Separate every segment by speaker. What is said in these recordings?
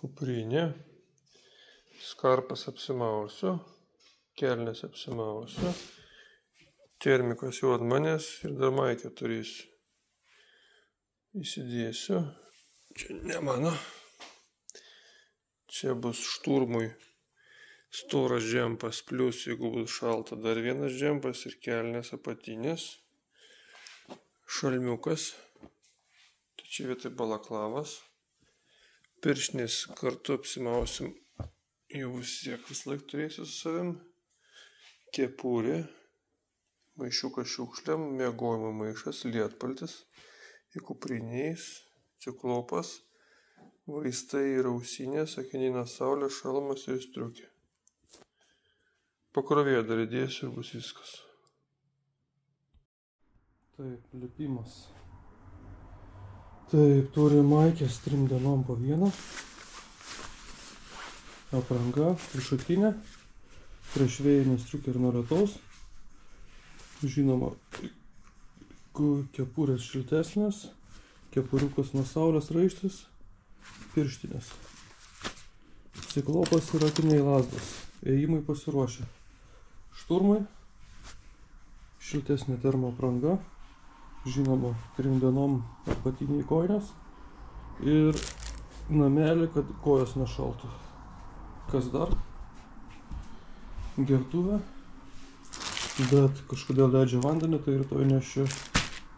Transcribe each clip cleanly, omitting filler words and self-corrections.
Speaker 1: kuprinė, skarpas apsimausiu, kelnes apsimausiu, termikas juodmanės ir dar maikę turėsiu. Įsidėsiu, čia ne mano, čia bus šturmui storas džempas, plius jeigu bus šalta dar vienas džempas ir kelnes apatinės, šalmiukas, tai čia vietoj balaklavas, pirštinės kartu apsimausim, jau vis laik turėsiu su savim, kepurė, maišiukas šiukšliam, miegojimo maišas, lietpaltis, į kupriniais, ciklopas, vaistai ir ausinės, akiniai saulė, šalmas ir striukė. Pakrovėje dar įdėsiu ir bus viskas. Taip, lipimas. Taip, turi maikės 3 dienom po vieną. Apranga, viršutinė, priešvėjinė striukė ir nuo lietaus. Žinoma, kepurės šiltesnės, kepuriukas nuo saulės raištis, pirštinės. Ciklopas ir akiniai lazdos. Ėjimai pasiruošę. Šturmai, šiltesnė termo apranga, žinoma, 3 dienom apatiniai kojinės ir namelį, kad kojos nešaltų. Kas dar? Gertuvė, bet kažkodėl leidžia vandenį, tai rytoj nešiu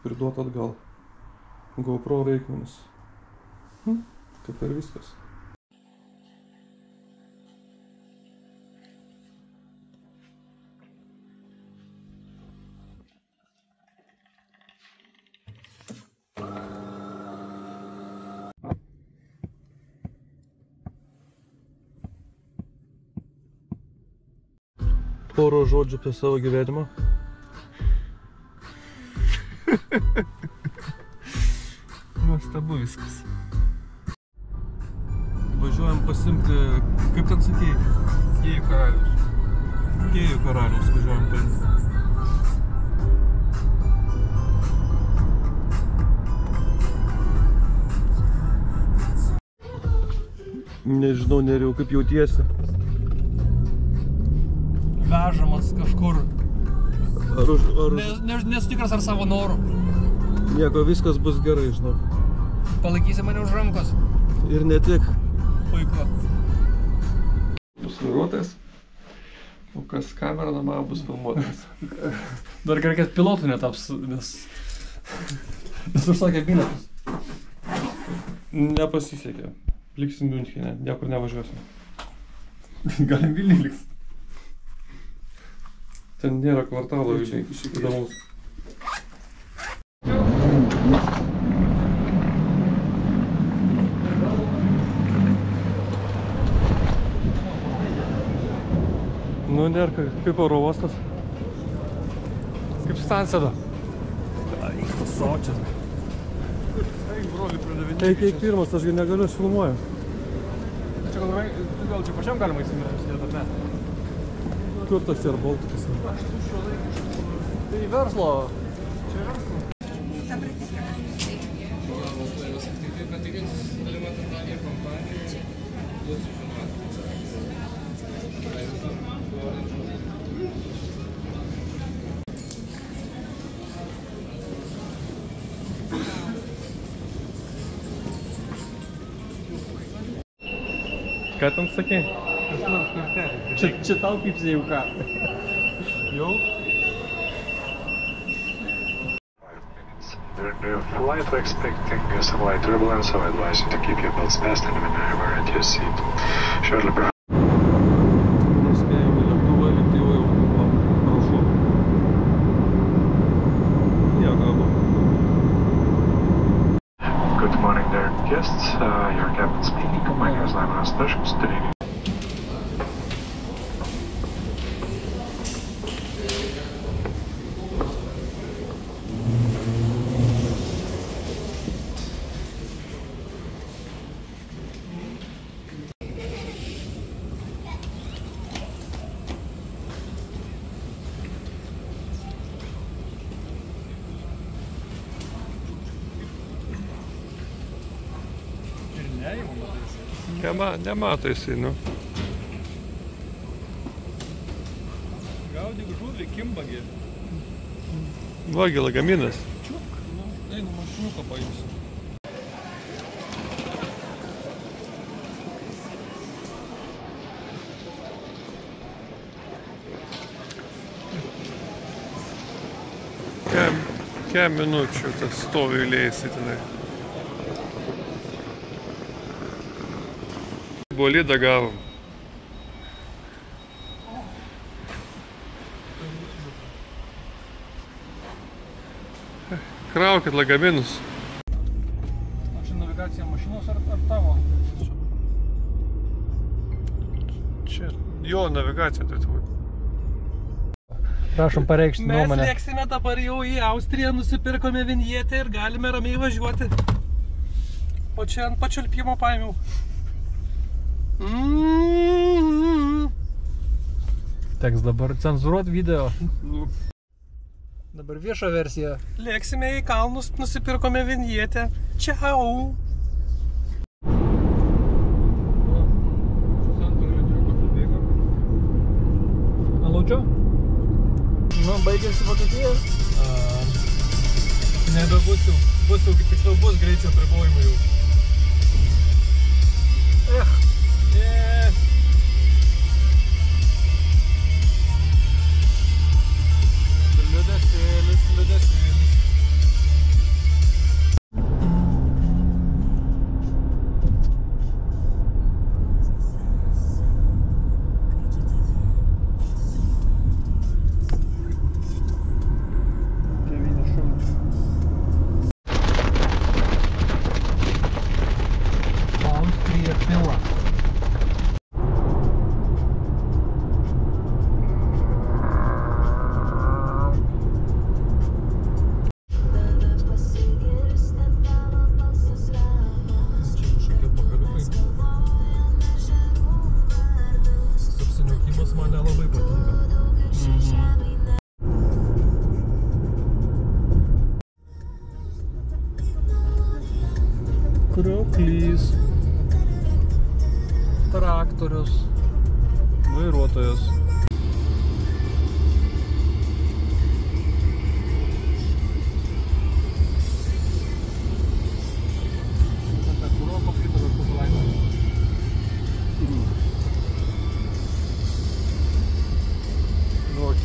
Speaker 1: priduot atgal. GoPro reikmenis. Kaip ir viskas. Poro žodžių apie savo gyvenimą. Nuostabu viskas. Važiuojam pasimti, kaip ten sakėjai? Kėjų karalius. Kėjų karalius važiuojam paimti. Nežinau, Neriau, kaip jautiesi?
Speaker 2: Vežamas kažkur. Nesu tikras ar savo noru.
Speaker 1: Nieko, viskas bus gerai, žinau.
Speaker 2: Palaikysi mane už rankos.
Speaker 1: Ir ne tik.
Speaker 2: Puiku.
Speaker 1: Bus vairuotojas, o kas kamera namą bus filmuotas.
Speaker 2: Dar gerai, kad pilotų netaps, nes užsakė bilietus.
Speaker 1: Nepasisekė. Liksim Miunchene, niekur nevažiuosim.
Speaker 2: Galim Vilniui liks.
Speaker 1: Ten nėra kvartalo įdomaus. Nu, nėra kaip oro uostas.
Speaker 2: Kaip Stansėda. Eik, tas sočias. Eik, broli, pridavinė.
Speaker 1: Eik pirmas, aš negaliu, aš filmuoju.
Speaker 2: Gal čia pačiam galima įsimėti, bet ne.
Speaker 1: Kur tas yra Baltikas?
Speaker 2: Tai verslo. Čia verslo.
Speaker 1: Ką ten sakei?
Speaker 2: Čia tau pipsė jau ką.
Speaker 1: Jau?
Speaker 3: The flight expecting some light turbulence, so I advise you to keep your belts fastened and maneuver at your seat. Shortly prior.
Speaker 1: Nespėjome lėktuvą, lėktuvą jau prašau. Nieko.
Speaker 3: Good morning there, guests. Your captain speaking. My name is Lionel Stashkus. Today.
Speaker 2: Ir ne, jau matai.
Speaker 1: Nemato jisai, nu.
Speaker 2: Gaudyk žuvį, kimbagį.
Speaker 1: Vagi lagaminas.
Speaker 2: Čiuk, nu, einu mašiniuką paimsiu.
Speaker 1: Kem minučių tas stovi eilėsi tenai. Bolidą gavom. Kraukit lagaminus.
Speaker 2: Čia navigacija mašinos ar tavo?
Speaker 1: Čia jo navigacija turėtų būti.
Speaker 2: Prašom pareikšti nuomonę.
Speaker 4: Mes lėksime dabar jau į Austriją, nusipirkome vinjetę ir galime ramiai važiuoti. O čia ant pačiulpimo paėmiau.
Speaker 2: Teks dabar cenzuruoti video. Dabar viešą versiją.
Speaker 4: Lėksime į kalnus, nusipirkome vinjetę. Čiau!
Speaker 2: Alaučio?
Speaker 4: Nu, baigėsi Vokietija.
Speaker 2: Nebebus jau. Bus jau, tiksliau bus greičio apribojimų jau. Liūdesėlis.
Speaker 4: Austrija pila.
Speaker 2: Man nelabai patinka. Krioklys. Traktorius. Vairuotojas.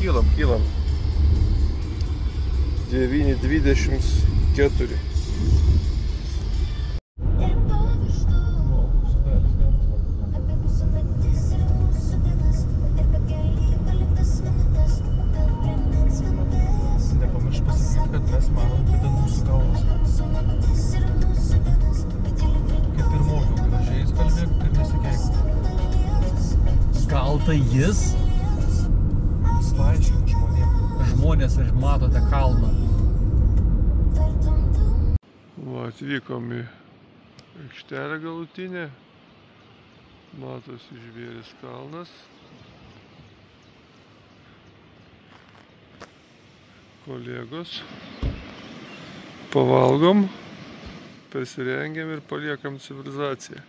Speaker 1: Kylam. 9:24.
Speaker 2: Nepamiršk pasakyti, kad mes manom, kad ant mūsų kalnas. Kaip ir mokiau, gražiais kalbėk ir nesikeik.
Speaker 4: Gal tai jis?
Speaker 2: Paaiškink žmonėm.
Speaker 4: Žmonės ir matote kalną.
Speaker 1: Va, atvykom į aikštelę galutinę. Matosi Žvėris kalnas. Kolegos. Pavalgom, pasirengiam ir paliekam civilizaciją.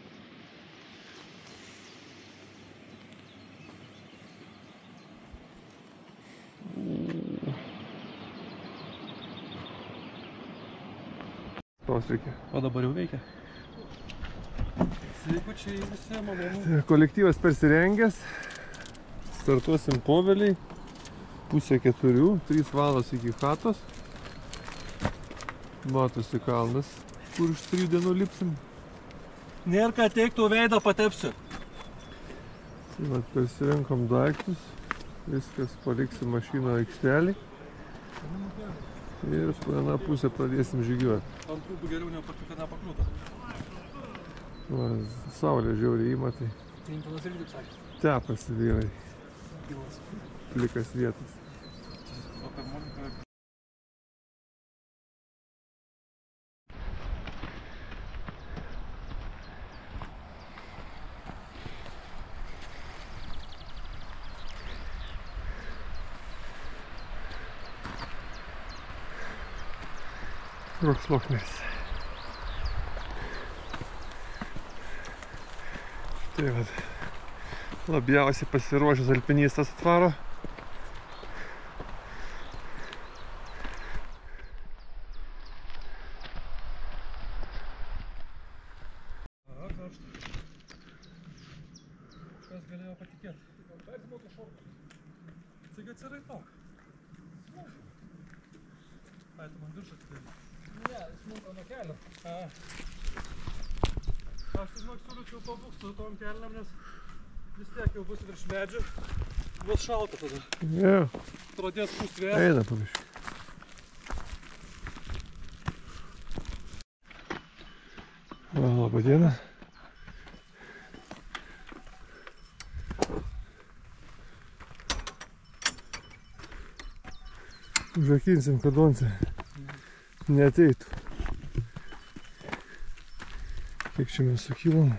Speaker 1: Reikia.
Speaker 4: O dabar jau veikia. Sveikučiai visi, malonu.
Speaker 1: Kolektyvas persirengęs. Startuosim Poveliai. 3:30, 3 valandos iki chatos. Matosi kalnas, kur iš 3 dienų lipsim.
Speaker 4: Nėra ką teiktų, veidą patepsiu.
Speaker 1: Tai vat, persirinkom daiktus. Viskas, paliksim mašiną aikštelį. Ir po vieną pusę pradėsim žygiuoti.
Speaker 4: Ant rūbų geriau nepakliūtų.
Speaker 1: Va, saulė žiauriai įmatai.
Speaker 4: Inkilas irgi taip sakė.
Speaker 1: Tepasi vyrai.
Speaker 4: Inkilas.
Speaker 1: Plikas vietas.
Speaker 4: O per Moniką...
Speaker 1: Koks loknis.
Speaker 2: Tai vat, labiausiai pasiruošęs alpinistas atvaro.
Speaker 4: Kas galėjo patikėti? Taigi atsiraitok. Ai, tu man viršą atidėjai. Ne, smunka nuo kelio. Aš žinok, siūlyčiau pabūk su tom kelniam, nes vis tiek jau bus virš medžių. Bus šalta tada.
Speaker 2: Jo.
Speaker 4: Pradės pūst vėjas.
Speaker 2: Eina pavyzdžiui. Labą dieną. Užrakinsim, kad once neateitų. Kiek čia mes sukilom?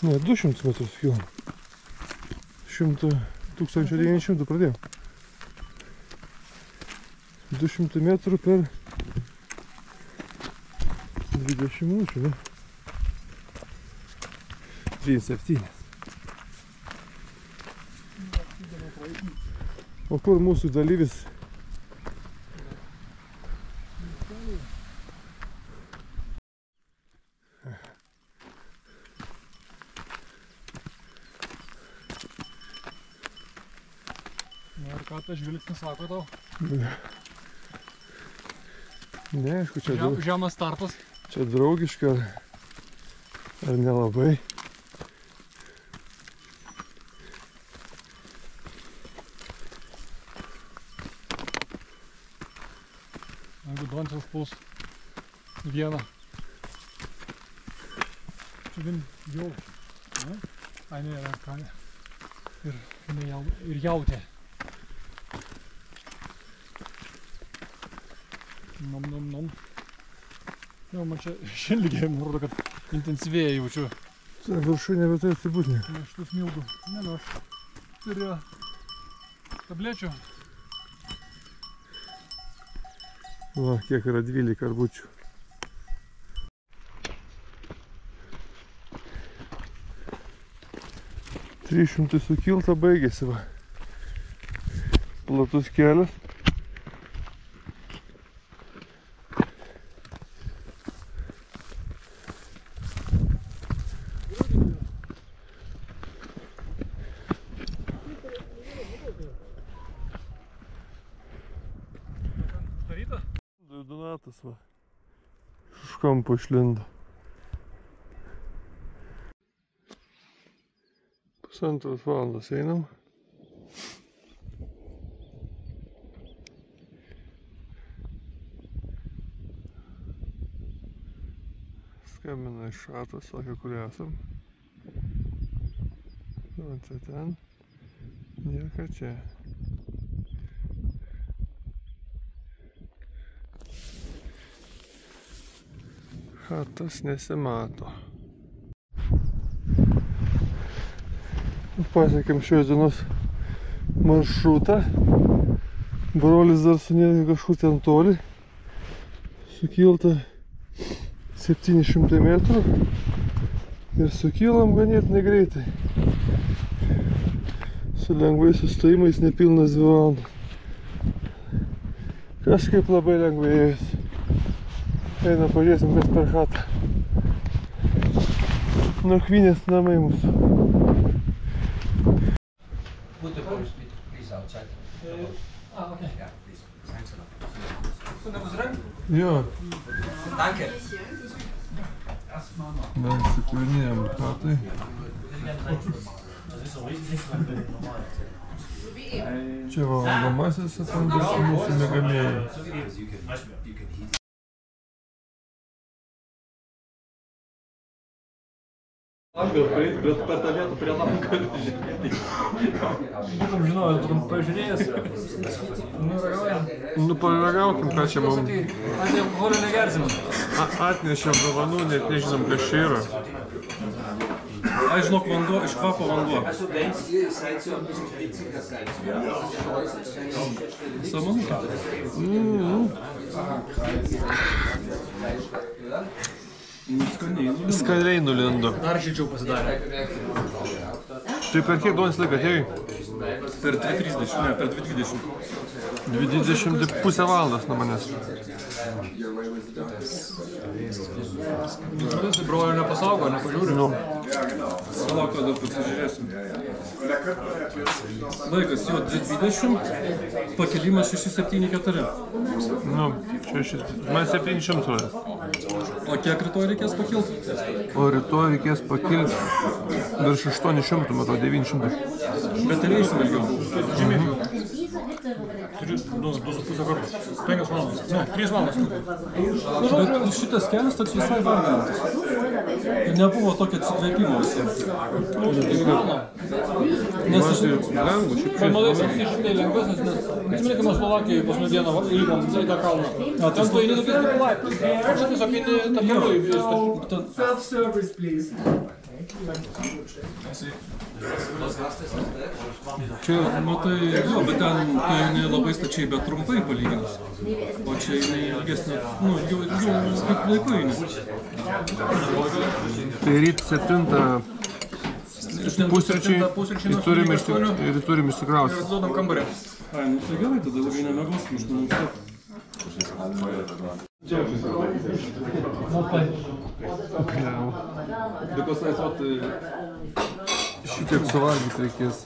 Speaker 2: Ne, 200 metrų sukilom. 1900 pradėjom. 200 metrų per 20 minučių, ne? 3,7. O kur mūsų dalyvis?
Speaker 4: Ir ką tas žvilgsnis sako tau?
Speaker 2: Ne, aišku, čia
Speaker 4: žemas startas.
Speaker 2: Čia draugiška ar nelabai.
Speaker 4: Jeigu Dončius puls vieną. Čia vien jau. Ai, ne, yra kanė. Ir jautė. Nom. Jau, man čia šiandien nurodo, kad intensyvėja jaučiu.
Speaker 2: Tai viršūnė, bet tai turbūt ne.
Speaker 4: Aš tų smilgų. Ne, aš turiu tablečių.
Speaker 2: Va, kiek yra 12 karvučių. $300 sukilta, baigėsi, va. Platus kelias. Donatas, va. Iš kampo išlindo. 1,5 valandos einam. Skambina iš šatos, sakė, kur esam. O čia ten. Nieka čia. Chatas nesimato. Pasiekėm šios dienos maršrutą. Brolis dar sunėjo kažkur ten toli. Sukilta 700 metrų. Ir sukilom ganėtinai greitai. Su lengvais sustojimais nepilnas 2 valandas. Kažkaip labai lengvai ėjus. Eina, pažiūrėsim, kas per chatą. Nakvynės namai mūsų.
Speaker 4: Okay.
Speaker 2: Jo.
Speaker 5: Danke.
Speaker 2: Mes įsikūrinėjom chatai. Čia valgomasis atandas mūsų mėgamėjai.
Speaker 5: Aš gal praeit, bet per tą vietą prie namų galiu žiūrėti.
Speaker 4: Būtum žinojau, būtum pažiūrėjęs. Nuragaujam.
Speaker 2: Nu, paragaukim, ką čia mums.
Speaker 4: Aš alkoholio negersim.
Speaker 2: Atnešėm dovanų, net nežinom, kas čia yra.
Speaker 4: Ai, žinok, vanduo, iš kvapo vanduo. Samanuka.
Speaker 1: Skaniai nulindo.
Speaker 4: Dar šilčiau pasidarė.
Speaker 1: Tai per kiek duonis laiką atėjai?
Speaker 4: Per 2.30, ne, per 2.20.
Speaker 1: 2.20, tai pusę valandos nuo manęs.
Speaker 4: Tai brolio nepasaugo, nepažiūri.
Speaker 1: Nu.
Speaker 4: Palauk, tada pasižiūrėsim. Laikas jo 2.20, pakilimas 6.74.
Speaker 1: Nu, 6, man 700 rodė.
Speaker 4: O kiek rytoj reikės pakilti?
Speaker 1: O rytoj reikės pakilti virš 800, matau, 900.
Speaker 4: Bet reisim ilgiau. Žymiai ilgiau. Turiu 2,5 kartų. 5 valandas. Ne, 3 valandas. Bet šitas kelias toks visai vargantis. Ir nebuvo tokio atsikvėpimo visiems. Nes aš
Speaker 1: lengva, šiaip
Speaker 4: pamalai 700 lengvesnis, nes atsimeni, kai mes Slovakijoje paskutinę dieną įlipom į tą kalną. Ten tu eini tokiais kaip laiptais. Aš tiesiog eini takeliu į
Speaker 6: Self-service, please.
Speaker 4: Čia, nu tai, jo, bet ten tai eini labai stačiai, bet trumpai palyginus. O čia eini ilgesnė, nu, ilgiau kaip laiku eini.
Speaker 1: Tai ryt 7 pusryčiai ir turim išsikrauti.
Speaker 4: Ir duodam kambarį. Ai, nu tai gerai, tada ilgai nemiegosim, aš manau, stop.
Speaker 1: Šitiek suvalgyti reikės.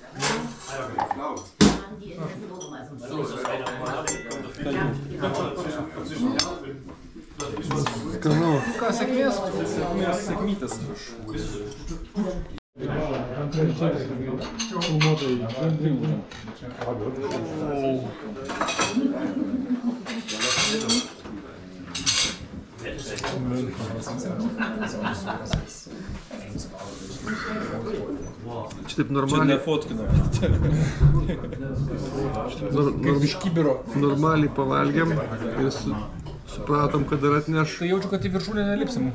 Speaker 1: Skanu.
Speaker 4: Ką, sėkmės? Sėkmės, sėkmytės.
Speaker 1: Šitaip
Speaker 4: Čia
Speaker 1: normaliai,
Speaker 4: nefotkino.
Speaker 1: normaliai pavalgėm ir supratom, kad dar atneš,
Speaker 4: Tai jaučiu, kad į viršūnę nelipsim.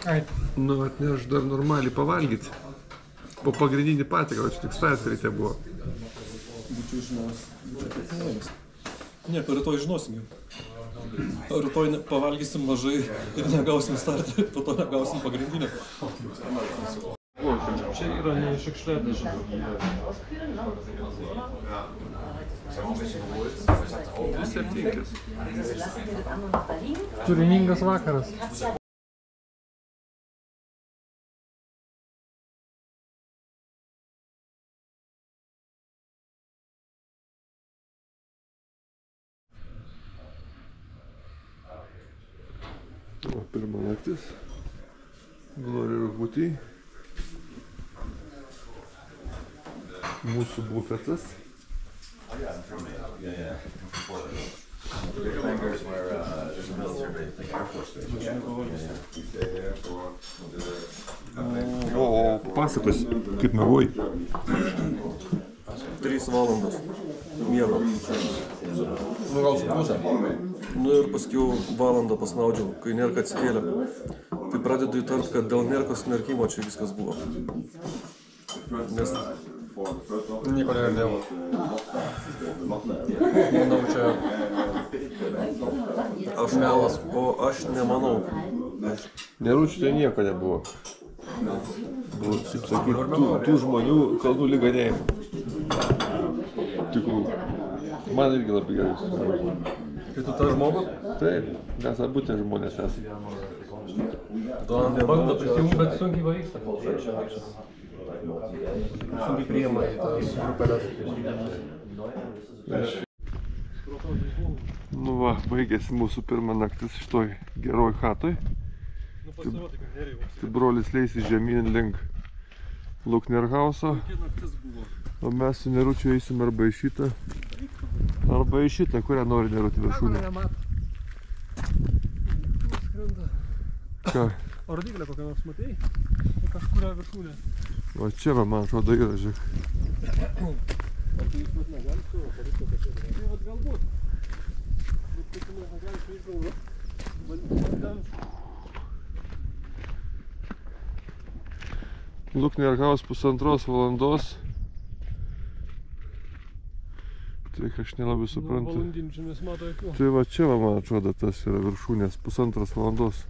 Speaker 4: Ai.
Speaker 1: nu atneš dar normaliai pavalgyti. Po pagrindinį patikrą, čia tik stajus ryte buvo.
Speaker 4: Būčiau žinos. Nieko, rytoj žinosim jau. Rytoj pavalgysim mažai ir negausim startą, po to negausim pagrindinę. Čia yra ne šiukšlėdė. Turiningas vakaras.
Speaker 1: Pirma naktis. Glory rūbutį. Mūsų bufetas. O, pasakos, kaip mėgoji.
Speaker 2: 3 valandas miego. Nu gal su pusę. Nu ir paskiau valandą pasnaudžiau, kai nerka atsikėlė. Tai pradedu įtart, kad dėl nerkos smerkimo čia viskas buvo. Nes
Speaker 4: Nieko negirdėjau. Manau, čia
Speaker 2: aš melas, o aš nemanau.
Speaker 1: Nerūčių tai nieko nebuvo. Buvo, kaip sakyti, tų žmonių kalnų lyganėjimų. Tikrų. Man irgi labai gerai susidarė.
Speaker 4: Tai tu tas žmogus?
Speaker 1: Taip, mes abu tie žmonės esame.
Speaker 4: Bando prisijungti, bet sunkiai pavyksta. Sunkiai priima į tas grupelės.
Speaker 1: Nu va, baigėsi mūsų pirma naktis šitoj geroj chatoj. Tai brolis leisi žemyn link Luknerhauso. O mes su Neručiu eisim arba į šitą, kurią nori Nerutį viršūnę. Ką?
Speaker 4: O rodiklę kokią nors matei? Kažkuria viršūnė.
Speaker 1: O čia va, man atrodo, yra, žiūrėk.
Speaker 4: O tai jūs net negalite savo palikti, kad čia yra? Tai vat galbūt. Bet kaip mes negalite išgalvoti.
Speaker 1: Luknerkaus 1,5 valandos. Tai aš nelabai suprantu.
Speaker 4: Valandinį čia nesimato jokių.
Speaker 1: Tai va čia, va, man atrodo, tas yra viršūnės 1,5 valandos.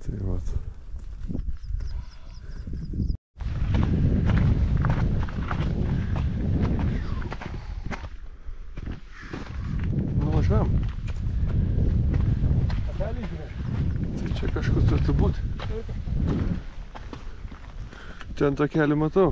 Speaker 1: Tai va. Nuvažiuojam. Tai čia kažkur turėtų būti. Ten tą kelią matau.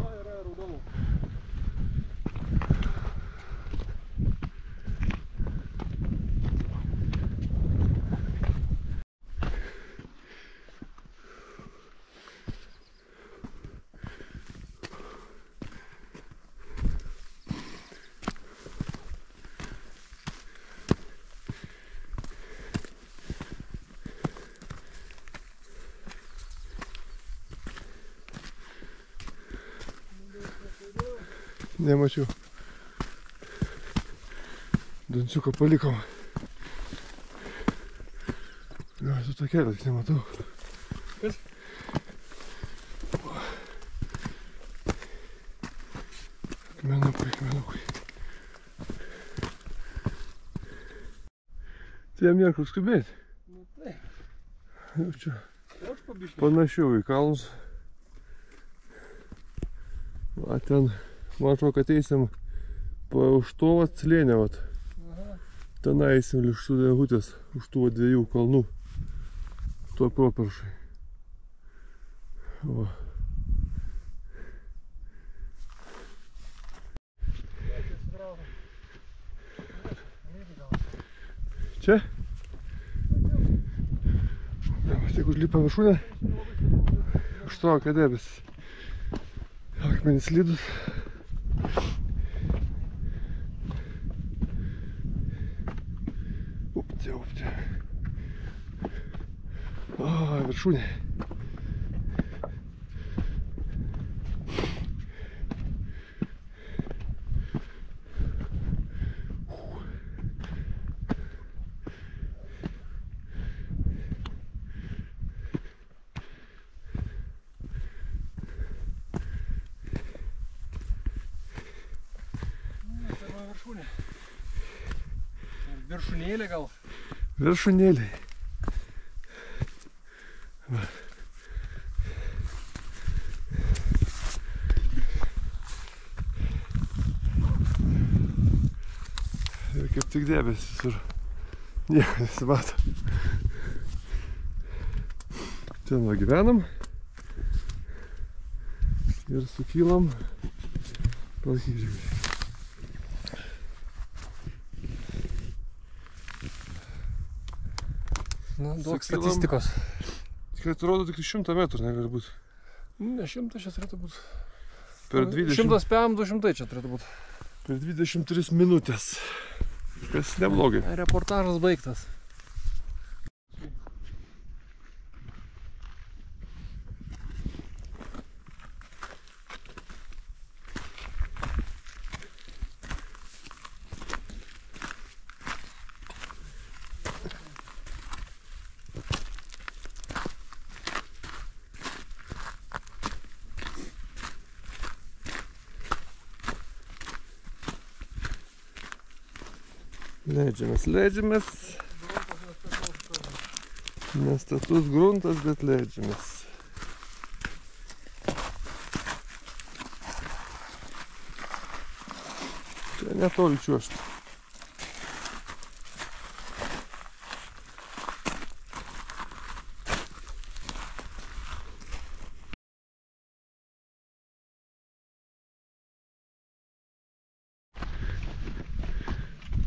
Speaker 1: Nemačiau. Dunciuką palikom. Gal, su tą kelią, tik nematau.
Speaker 4: Kas?
Speaker 1: Akmenukai. Tai jam nėra kur skubėti.
Speaker 4: Nu tai.
Speaker 1: Jau čia
Speaker 4: Aš pabiškiu.
Speaker 1: panašiau į kalnus. Va, ten, man atrodo, kad eisim už to vat slėnę, vat. Ten eisim iš tų degutės, už tų 2 kalnų. Tuo properšai. Va. Čia? Tik užlipam viršūnę. Užtraukia debesis. Akmenys slidus. Uptė. O, viršūnė.
Speaker 4: Viršūnėlė gal?
Speaker 1: Viršūnėlė. Va. Ir kaip tik debesis visur. Nieko nesimato. Ten va gyvenam. Ir sukylam. Palkyžiai.
Speaker 4: Na, daug
Speaker 1: Sakylam,
Speaker 4: statistikos.
Speaker 1: Tik atrodo, tik 100 metrų negali būti.
Speaker 4: Ne 100 čia turėtų būti.
Speaker 1: Per 20,
Speaker 4: 100 PM 200 čia turėtų būti.
Speaker 1: per 23 minutės. Kas neblogai.
Speaker 4: Reportažas baigtas.
Speaker 1: Leidžiamės. Nestatus gruntas, bet leidžiamės. Čia netoli čiuožti.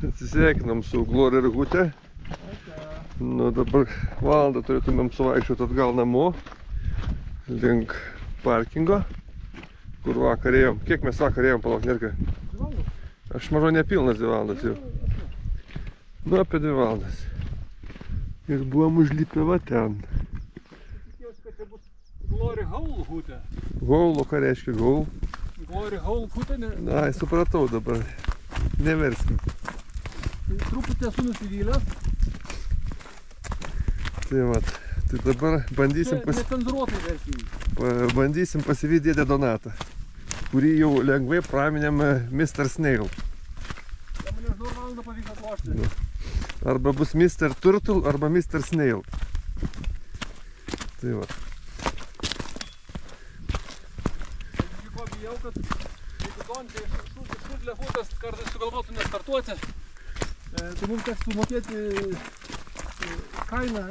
Speaker 1: Atsisveikinam su Glorija ir Gutė. Nu, dabar valandą turėtumėm suvaikščioti atgal namo, link parkingo, kur vakar ėjom. Kiek mes vakar ėjom, palauk, Nerka?
Speaker 4: 2 valandas.
Speaker 1: Aš mažau nepilnas 2 valandas jau. Nu, apie 2 valandas. Ir buvom užlipę va ten.
Speaker 4: Tikiuosi, kad čia bus Glory Hole Hutė.
Speaker 1: Gaulu, ką reiškia gaulu?
Speaker 4: Glory Hole Hutė, ne?
Speaker 1: Ai, supratau dabar. Neverskim.
Speaker 4: Truputį esu nusivylęs.
Speaker 1: Tai vat, tai dabar bandysim pasivyti dėdę Donatą, kurį jau lengvai praminėm Mr. Snail. Arba bus Mr. Turtle, arba Mr. Snail. Tai va.
Speaker 4: Ko bijau, kad jeigu Dontė šūdlefutas kartais sugalvotų nestartuoti, tai mums teks sumokėti kainą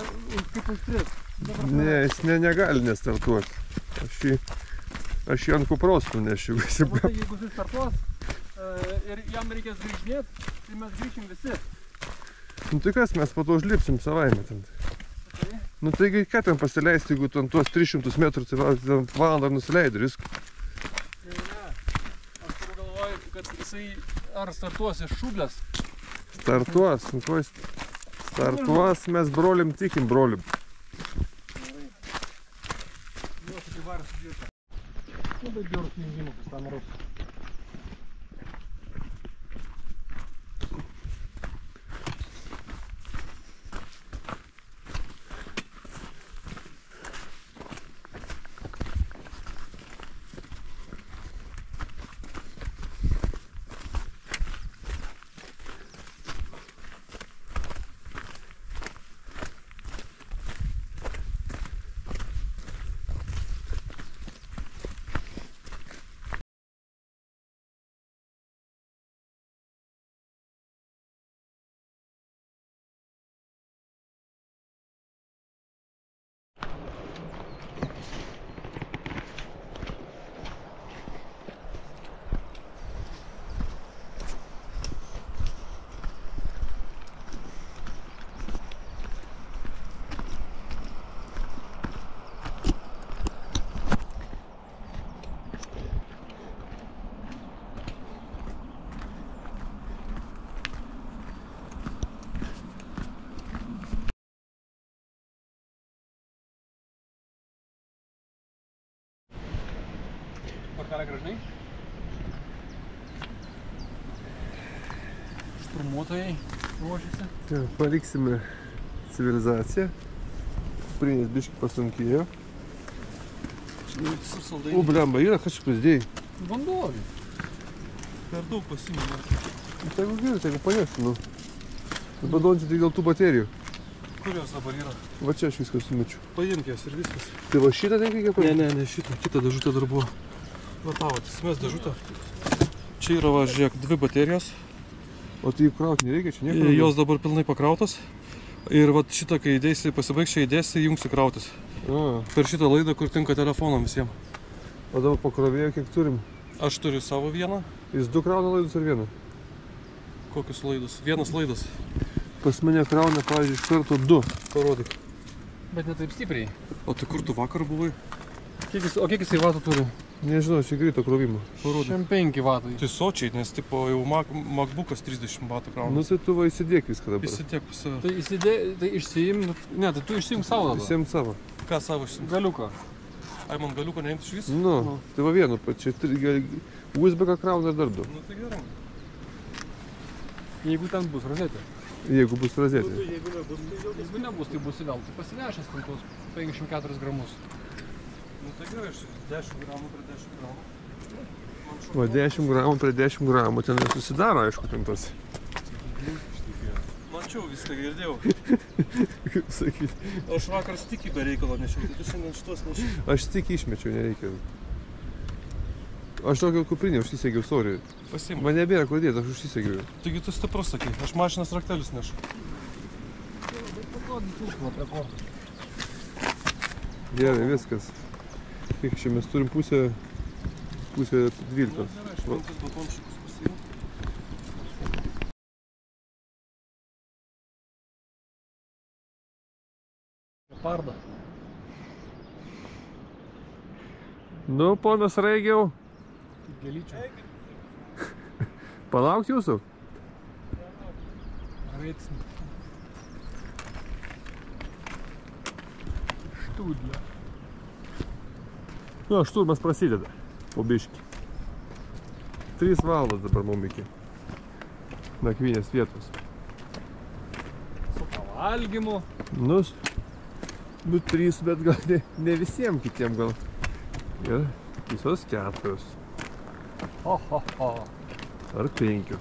Speaker 4: kaip už 3.
Speaker 1: Ne, jis negali nestartuoti. Aš jį ant kupros nunešiu.
Speaker 4: Jeigu jis startuos ir jam reikės grįžinėti, tai mes grįšim visi.
Speaker 1: Nu tai kas, mes po to užlipsim savaime ten. Nu taigi, ką ten pasileisti, jeigu ten tuos 300 metrų, tai valandą nusileidai ir viską.
Speaker 4: Ne, aš turiu galvoju, kad jisai ar startuos iš šūblės.
Speaker 1: Startuos, nu ko jis startuos, mes brolim tikim brolim.
Speaker 4: Labai gerus jungimus, tam rus. Pakarą gražnai. Šturmuotojai ruošiasi.
Speaker 1: Paliksime civilizaciją. Kuprinės biškį pasunkėjo. O, blemba, yra kažkaip pasidėjai.
Speaker 4: Vanduolį.
Speaker 2: Per daug pasimė.
Speaker 1: Tegu gerai, tegu panešti, nu. Dabar Dončiai tai dėl tų baterijų.
Speaker 2: Kur jos dabar yra?
Speaker 1: Va čia aš viską sumečiu.
Speaker 2: Paimk jas ir viskas.
Speaker 1: Tai va šitą reikia paimti?
Speaker 2: Ne, šitą. Kita dėžutė dar buvo. Va tavo, mes dėžutę. Čia yra, va, žiūrėk, 2 baterijos.
Speaker 1: O tai krauti nereikia, čia nieko?
Speaker 2: Jos dabar pilnai pakrautos. Ir va šitą, kai įdėsi, pasibaigs čia įdėsi, jungsi krautis. Per šitą laidą, kur tinka telefonam visiems.
Speaker 1: O dabar pakrovėjo kiek turim?
Speaker 2: Aš turiu savo vieną.
Speaker 1: Jis 2 krauna laidus ar vieną?
Speaker 2: Kokius laidus? Vienas laidas.
Speaker 1: Pas mane krauna, pavyzdžiui, iš karto 2.
Speaker 2: Parodyk.
Speaker 4: Bet ne taip stipriai.
Speaker 2: O tai kur tu vakar buvai?
Speaker 4: O kiek jisai vatų turi?
Speaker 1: Nežinau, čia greito krovimo.
Speaker 4: Šiam 5 vatai.
Speaker 2: Tai sočiai, nes tipo jau MacBookas 30 vatų krauna.
Speaker 1: Nu tai tu va įsidėk viską dabar.
Speaker 2: Įsidėk pas save.
Speaker 4: Tai išsiim, ne, tai tu išsiim savo dabar.
Speaker 1: Visiems savo.
Speaker 2: Ką savo išsiim?
Speaker 4: Galiuką.
Speaker 2: Ai, man galiuko neimti iš viso?
Speaker 1: Nu, tai va vienu, čia USB-ką krauna ir dar 2.
Speaker 2: Nu tai gerai.
Speaker 4: Jeigu ten bus rozetė.
Speaker 1: Jeigu bus rozetė.
Speaker 2: Jeigu nebus, tai jau
Speaker 4: Jeigu nebus, tai bus įvėl. Tai pasinešęs ten tuos 54 gramus.
Speaker 2: Nu tai gerai, 10 gramų prie 10 gramų.
Speaker 1: Va 10 gramų prie 10 gramų, ten susidaro, aišku, ten tas.
Speaker 2: Mačiau, viską girdėjau.
Speaker 1: Kaip sakyti.
Speaker 2: Aš vakar stikį be reikalo nešiau, tai tu šiandien šitos nešiau.
Speaker 1: Aš tik išmečiau, nereikia. Aš tokio kuprinį užsisegiau, sorry.
Speaker 2: Pasiimk.
Speaker 1: Man nebėra kur dėti, aš užsisegiau.
Speaker 2: Taigi tu stiprus sakai, aš mašinas raktelius nešu.
Speaker 1: Gerai, viskas. Kiek čia mes turim pusę 12.
Speaker 2: Gerai, aš penkis batončiukus pasiimk.
Speaker 4: Parda.
Speaker 1: Nu, ponas Raigiau.
Speaker 4: Gėlyčių.
Speaker 1: Palaukti jūsų?
Speaker 4: Reitsim. Štūdlė.
Speaker 1: Nu, šturmas prasideda. Po biškį. 3 valandas dabar mum iki nakvynės vietos.
Speaker 4: Su pavalgymu.
Speaker 1: Nu, Nu, 3, bet gal ne visiems kitiem gal. Ir visos 4. Ar 5.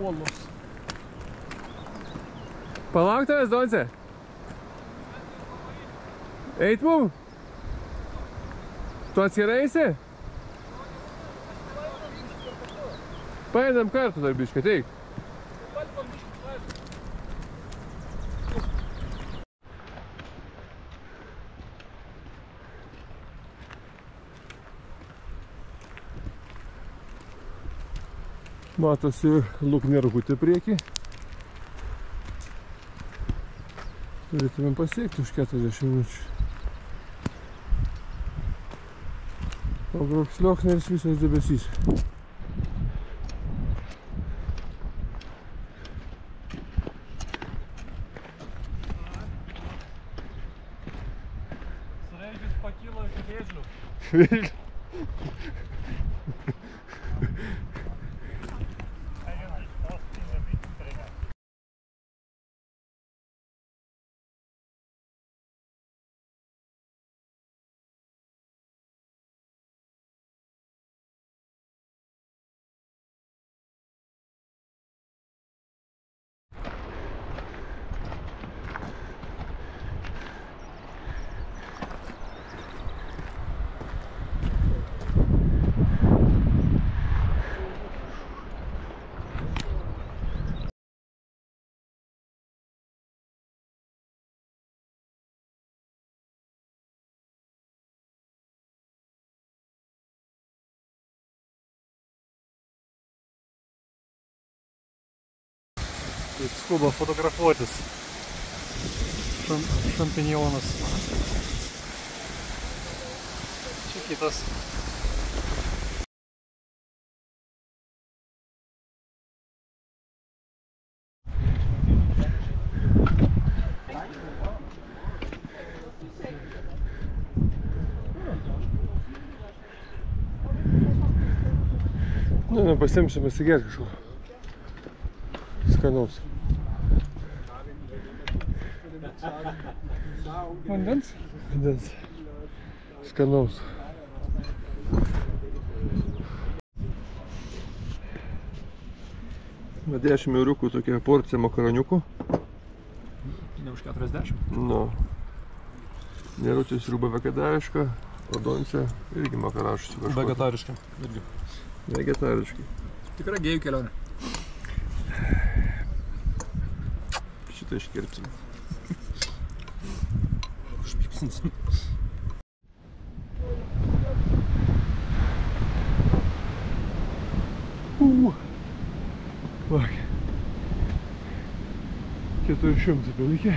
Speaker 4: Uolos.
Speaker 1: Palauk tavęs, Donce. Eit mum? Tu atskirai eisi? Paėdam kartu dar biškai, teik. Matosi Luknergutė priekį. Turėtumėm pasiekti už 40 minučių. Pagrobs Liokneris visas debesys.
Speaker 4: Sraigis pakilo iš vėžlių. Taip skuba fotografuotis. Šampinjonas. Čia kitas.
Speaker 1: Nu, pasiimsim pasigerti kažko. Skanaus.
Speaker 4: Vandens?
Speaker 1: Vandens. Skanaus. Na 10 euriukų tokia porcija makaroniukų.
Speaker 4: Ne už 40.
Speaker 1: Nu. Nerutis sriuba vegetariška, o Donce irgi makarašas.
Speaker 4: Vegetariškai. Irgi.
Speaker 1: Vegetariškai.
Speaker 4: Tikra gėjų kelionė.
Speaker 1: Šitą iškirpsim.
Speaker 4: Užpipsinsim.
Speaker 1: Vak. 400 belikė.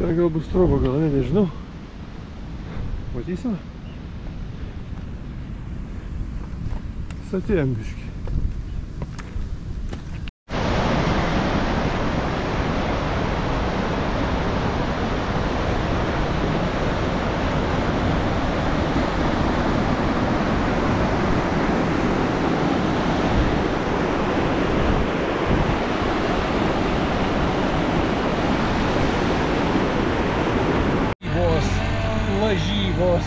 Speaker 1: Ten gal bus trobo, gal ne, nežinau. Matysime. Satėjom biškį.
Speaker 4: Lažybos.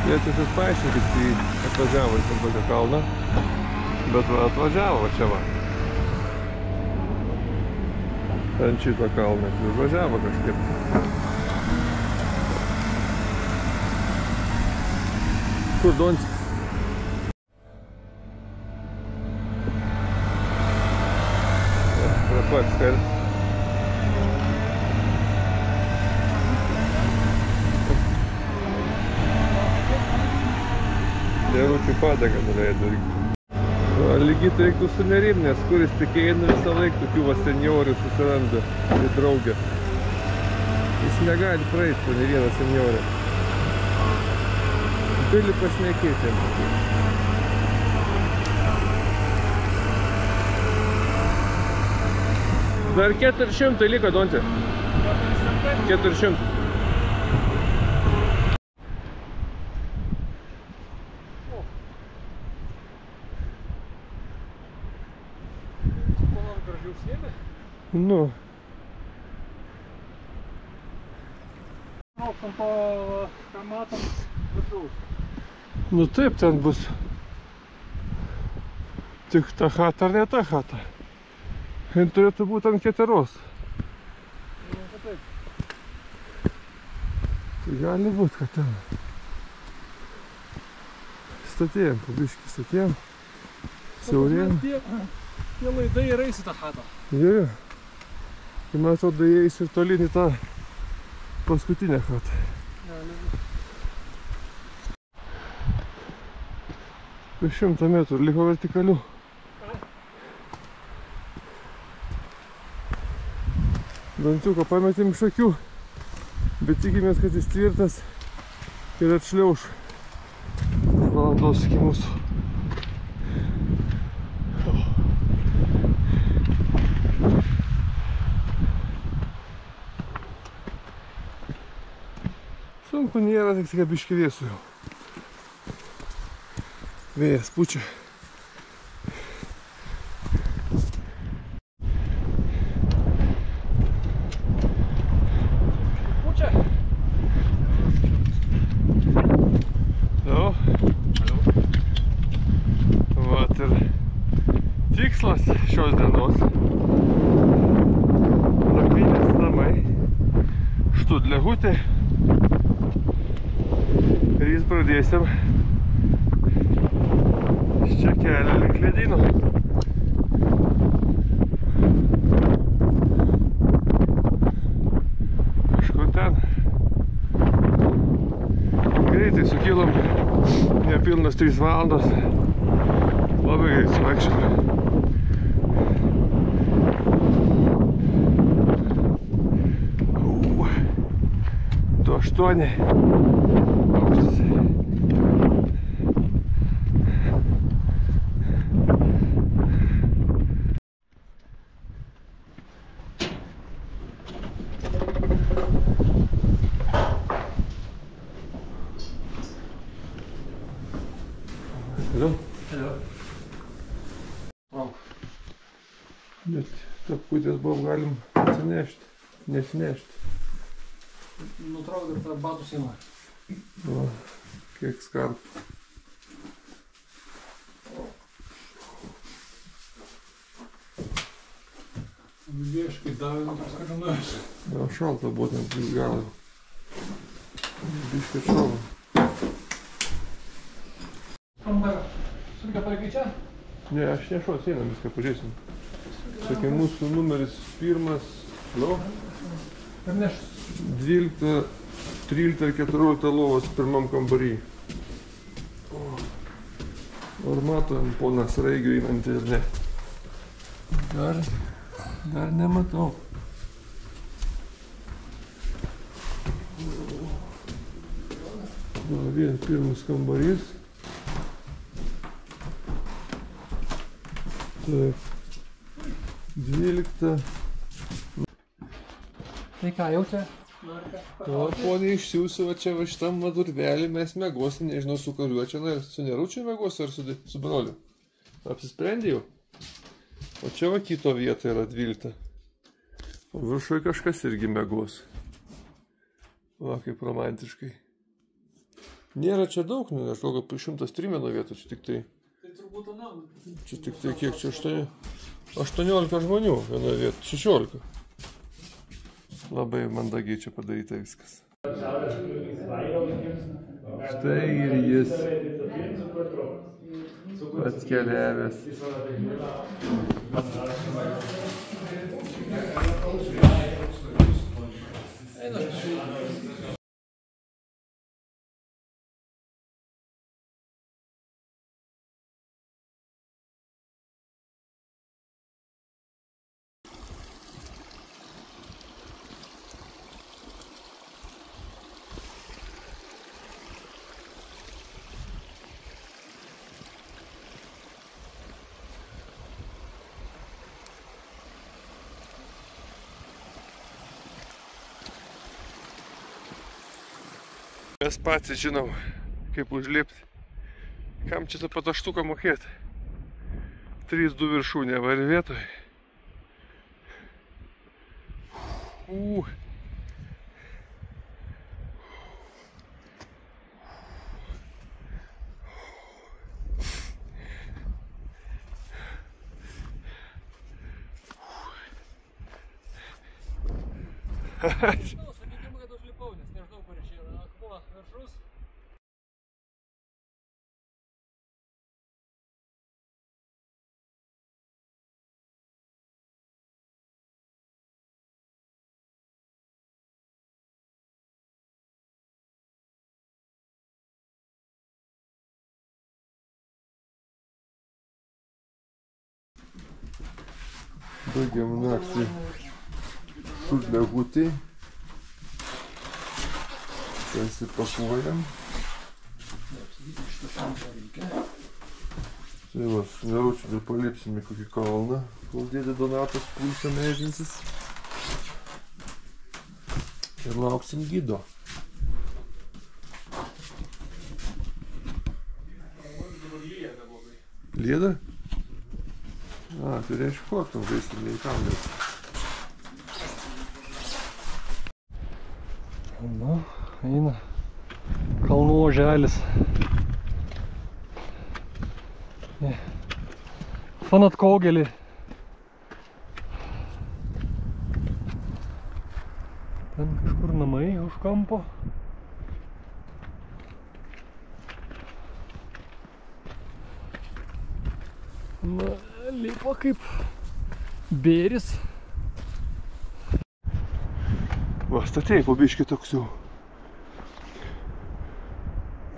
Speaker 1: Tėtis paaiškinkit, kai atvažiavo į tokio kalną, bet va atvažiavo va čia va. Ant šito kalną, užvažiavo kažkaip. Kur Donce? Pats skart. Neručių padangą nuleido irgi. Lygiai reiktų sunerimt, nes kuris tik eina visą laiką tokių va seniorių susiranda į draugę. Jis negali praeiti po ne vieną seniorę. Turi pašnekėti. Dar 400 liko, Donce. 400.
Speaker 4: užsiėmė?
Speaker 1: Nu.
Speaker 4: Aukštam po, ką matom, viršaus.
Speaker 1: Nu taip, ten bus tik ta chata ar ne ta chata. Jis turėtų būti ant keteros. Tai gali būti, kad ten statėjom, pabiškį statėjom, siaurėjom.
Speaker 4: Tie laidai ir eis į tą chatą.
Speaker 1: Jo. Tai man atrodo, jie eis ir tolyn į tą paskutinę chatą. Už 100 metrų liko vertikalių. Danciuką pametėm iš akių, bet tikimės, kad jis tvirtas ir atšliauš valandos iki mūsų. Sunku nėra, tik biškį vėsų jau. Vėjas pučia.
Speaker 4: Pučia?
Speaker 1: Nu. Vat ir tikslas šios dienos. Nakvynės namai. Študlehutė. Ir jis pradėsim čia kelią link ledyno. Kažkur ten. Greitai sukilom, nepilnas 3 valandos. Labai greit suvaikščiom. Du 8 aukštas. Hello?
Speaker 4: Hello.
Speaker 1: Bet tapkutės buvom galim atsinešti, nesinešti.
Speaker 4: Nutrauk dar tą batų sieną.
Speaker 1: O, kiek skarpų.
Speaker 4: Vieškai davė, toks kažkas.
Speaker 1: Gal šalta būtent vis galą. Biškai šalta.
Speaker 4: Sunkia pareikai čia?
Speaker 1: Ne, aš nešuos, einam viską pažiūrėsim. Sakė, mūsų numeris 1, nu,
Speaker 4: Ir neš.
Speaker 1: 12, 13 ir 14 lovos pirmam kambarį. Ar matom ponas Raigio einantį ir ne? Dar nematau. Vien pirmas kambarys. Taip. 12.
Speaker 4: Tai ką, jau čia?
Speaker 1: O, ponė, išsiųsiu va čia va šitam vadurvelį, mes mėgosim, nežinau su kuriuo čia, na, su Neručiu mėgosiu ar su broliu. Apsisprendė jau. O čia va kito vieta yra 12. O viršui kažkas irgi mėgos. Va, kaip romantiškai. Nėra čia daug, nu, aš galvoju, 103 mano vietų, čia tik tai...
Speaker 4: Tai turbūt anam.
Speaker 1: Čia tik tai kiek čia 18 žmonių vienoje vietoje, 16. Labai mandagiai čia padaryta viskas. Štai ir jis atkeliavęs. Mes patys žinom, kaip užlipti. Kam čia tą pataštuką mokėti? 3-2 viršūnė var vietoj.
Speaker 4: Sakykime, kad užlipau, nes nežinau, kur išeina akmuo viršus.
Speaker 1: Baigiam naktį šudlegutį. Pasipakuojam. Tai va, neručiu, dar palipsim į kokį kalną, kol dėdė Donatas pulsą mėžinsis. Ir lauksim gido. Lieda? A, tai reiškia kotum žaisti neįkandęs.
Speaker 4: Na, eina kalnų oželis. Fanatkogelį. Ten kažkur namai už kampo. Na, lipa kaip bėris.
Speaker 1: Va, statėjai po biškį toks jau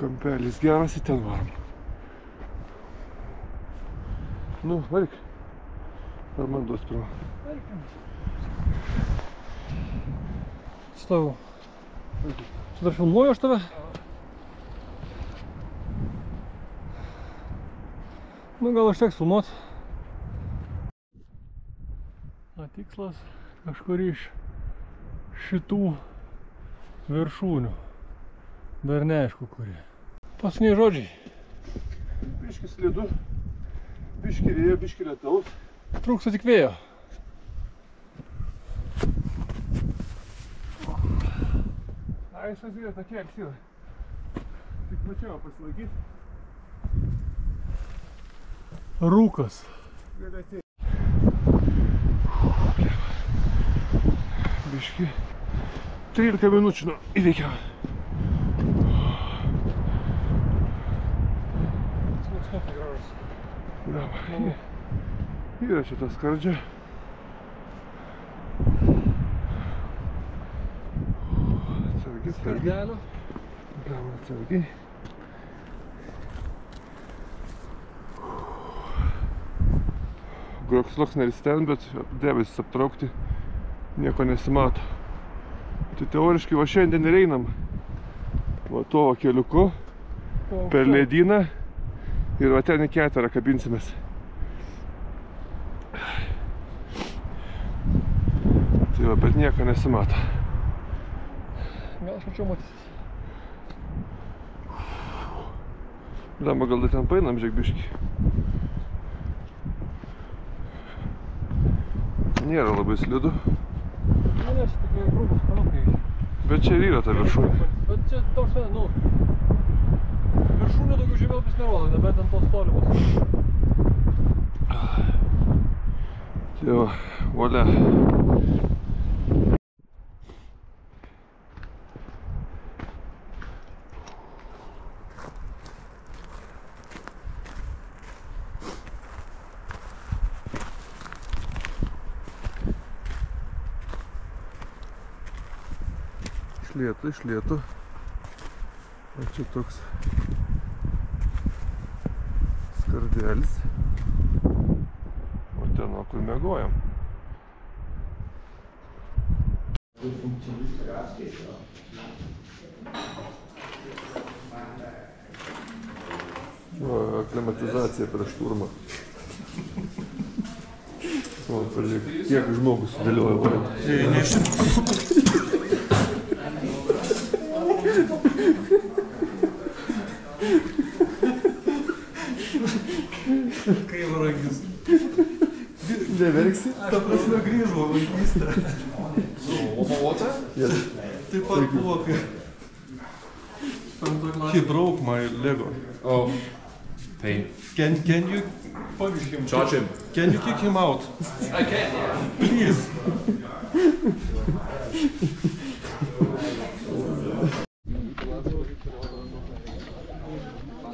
Speaker 1: kampelis geras, į ten varom. Nu, varik. Ar man duos pirmą?
Speaker 4: Stoviu. Čia dar filmuoju aš tave. Nu, gal užteks filmuot. O tikslas kažkur iš šitų viršūnių. Dar neaišku, kuri. Paskutiniai žodžiai.
Speaker 1: Biškį slidu, biškį vėjo, biškį lietaus.
Speaker 4: Trūksta tik vėjo.
Speaker 1: Ai, šias yra tokia aksila. Tik mačiau pasilaikyti.
Speaker 4: Rūkas.
Speaker 1: Gali atėjti. Biškį 13 minučių nu įveikiau.
Speaker 4: Sluoksniukai gražus.
Speaker 1: Bravo. Yra čia ta skardžia. Atsargiai, atsargiai.
Speaker 4: Skardelio.
Speaker 1: Bravo, atsargiai. Sluoksnelis ten, bet debesis aptraukti. Nieko nesimato. Tai teoriškai va šiandien ir einam va tuo keliuku per ledyną ir va ten į keterą kabinsimės. Tai va, bet nieko nesimato.
Speaker 4: Gal aš mačiau matysis.
Speaker 1: Lemba, gal dar ten painam žiek biškį. Nėra labai slidu.
Speaker 4: Ne, čia tokie grūbus kanukai.
Speaker 1: Bet čia ir yra ta viršūnė.
Speaker 4: Bet čia toks, nu, viršūnė daugiau žemėlapis nerodo, nebent ant tos tolimos.
Speaker 1: Tai va, volia. Iš lėto. O čia toks skardelis. O ten, o kur miegojam. O, aklimatizacija prieš šturmą. O, pažiūrėk, kiek žmogus sudėlioja valį. Neverksi?
Speaker 2: Ta prasme grįžo vaikystę. Taip pat buvo, kai... He broke my Lego.
Speaker 7: Oh. Pain.
Speaker 2: Can you...
Speaker 7: Charge him.
Speaker 2: Can you kick him out?
Speaker 7: I can, yeah.
Speaker 2: Please.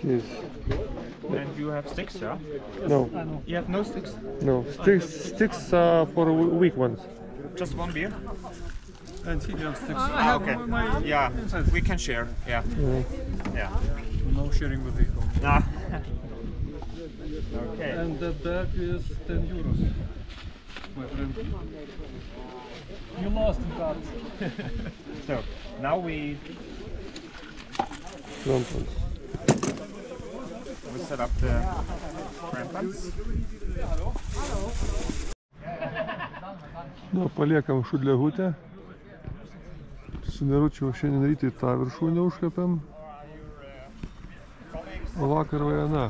Speaker 1: Yes.
Speaker 8: And you have sticks, yeah?
Speaker 1: No,
Speaker 8: You have no sticks?
Speaker 1: no. Sticks for weak ones.
Speaker 8: Just one beer?
Speaker 2: And he has sticks.
Speaker 8: Okay. Yeah, we can share. Yeah. Yeah.
Speaker 4: No sharing with the
Speaker 8: Ah. Okay.
Speaker 4: And that bag is 10 euros, my friend. You lost in cards.
Speaker 8: So now we
Speaker 1: Crampons.
Speaker 8: set up the crampons.
Speaker 1: Nu, paliekam šudliahutę. Su Neručiu šiandien rytui tą viršūnę užkapėm. O vakar vajana.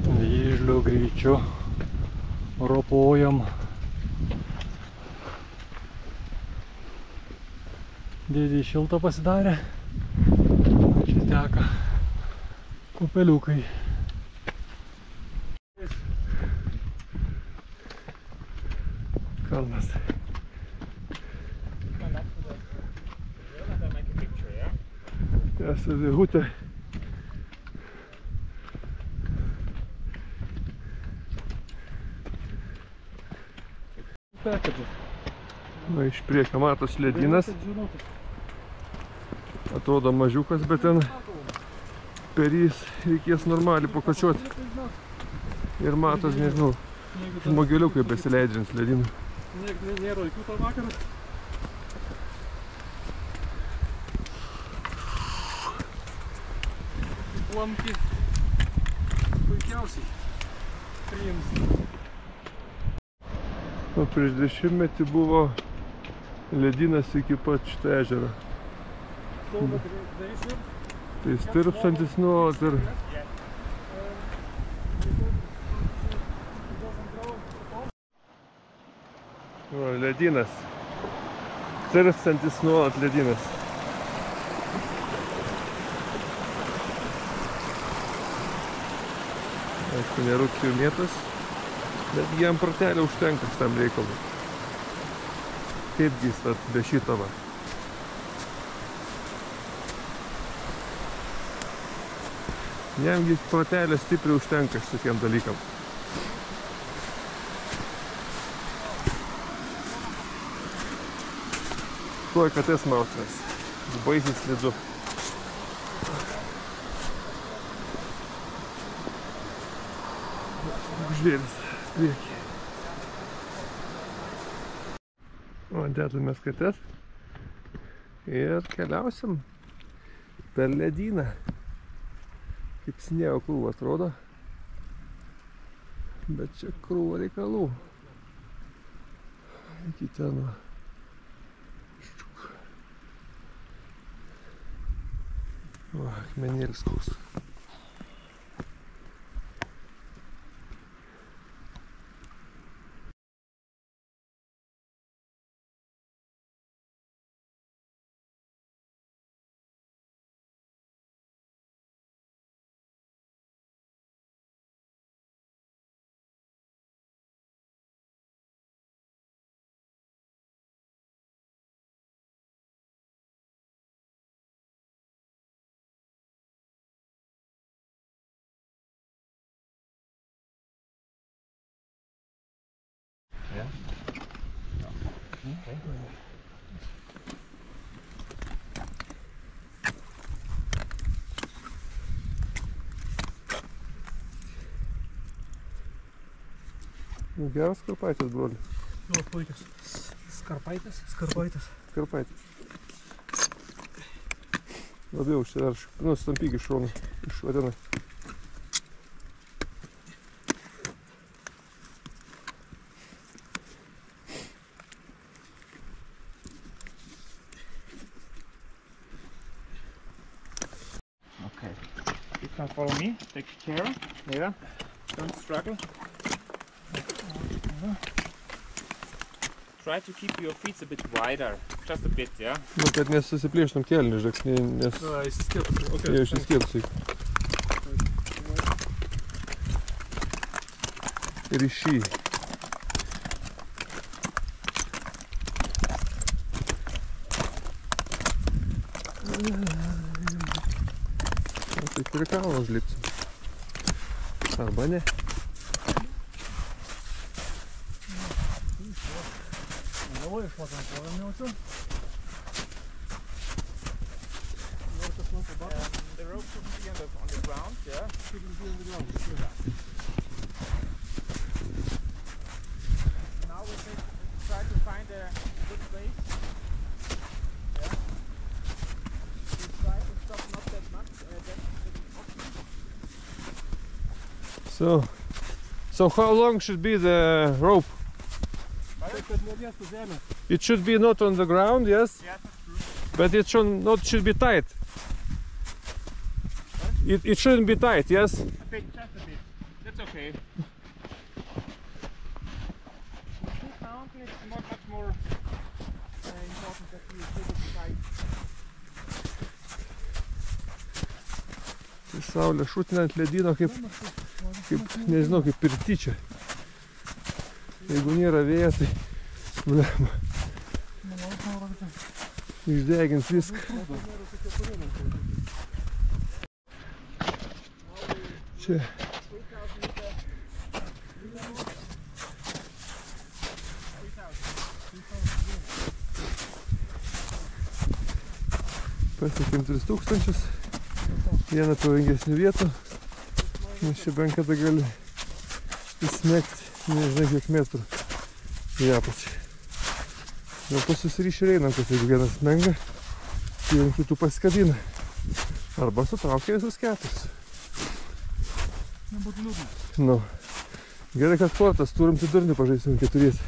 Speaker 4: Dideliu greičiu ropojam. Dėdė šilta pasidarė. Čia teka upeliukai.
Speaker 1: Kalnas. Tęsia Vihutė. Va, iš priekio matos ledynas. Atrodo mažiukas, bet ten per jis reikės normaliai pakačiuoti. Ir matos, nežinau, žmogeliukai besileidžiant ledynų.
Speaker 4: Nėra jokių to vakarą. Lampi puikiausiai priims.
Speaker 1: O prieš 10 metį buvo ledynas iki pat šito ežero. Tai stirpsantis nuolat ir... O, ledynas. Stirpsantis nuolat ledynas. Aišku, Neručiui mėtas. Bet jam pratelė užtenka šitam reikalui. Kaipgi jis be šito va. Jamgi pratelė stipriai užtenka šitokiem dalykam. Tuoj katės maustas. Baisiai slidu. Žvėris. Priekį. O, dedamės kates ir keliausim per ledyną. Kaip sniego krūva atrodo, bet čia krūva reikalų. Iki ten va. Va, akmenėlis koks. Geras skarpaitės, broli.
Speaker 4: Jo, puikios. Skarpaitės? Skarpaitės.
Speaker 1: Skarpaitės. Labiau užsiverš. Nu, stampyk iš šonų. Išvadinai.
Speaker 8: Okay. You can follow me. Take care. Yeah. Don't struggle. Try to keep your feet a bit wider. Just a bit, yeah?
Speaker 1: Nu, kad nesusiplėštum kelnių, žiūrėk, nes
Speaker 4: Išsiskirtų.
Speaker 1: jie išsiskirtų. Ir iš šį. Tai prie kalno užlipsim. Arba ne.
Speaker 4: Galvoju, išmatom kojom jaučiu.
Speaker 8: The rope shouldn't be on the ground, yeah?
Speaker 4: Shouldn't be on the ground.
Speaker 8: Now we try to find a good place. Yeah? We try to stop not that much.
Speaker 1: So how long should be the rope? It should be not on the ground, yes?
Speaker 8: Yeah, that's true.
Speaker 1: But it should be tight. It shouldn't be tight, yes?
Speaker 8: A bit, just a bit. That's okay. This mountain is much more important that you keep it tight.
Speaker 1: Saulė šutina ant ledyno kaip nežinau, kaip pirty čia. Jeigu nėra vėjo, tai išdegins viską. Čia. Pasiekėm 3000. Vieną pavojingesnių vietų. Nes čia bent kada gali įsmegti, nežinai kiek metrų į apačią. Dėl to susiryši ir einam, kad jeigu vienas smenga, tai ant kitų pasikabina. Arba sutraukia visus keturis.
Speaker 4: Nebūtų liūdna.
Speaker 1: Nu. Gerai, kad sportas, turim tai durnių pažaisim keturiesi.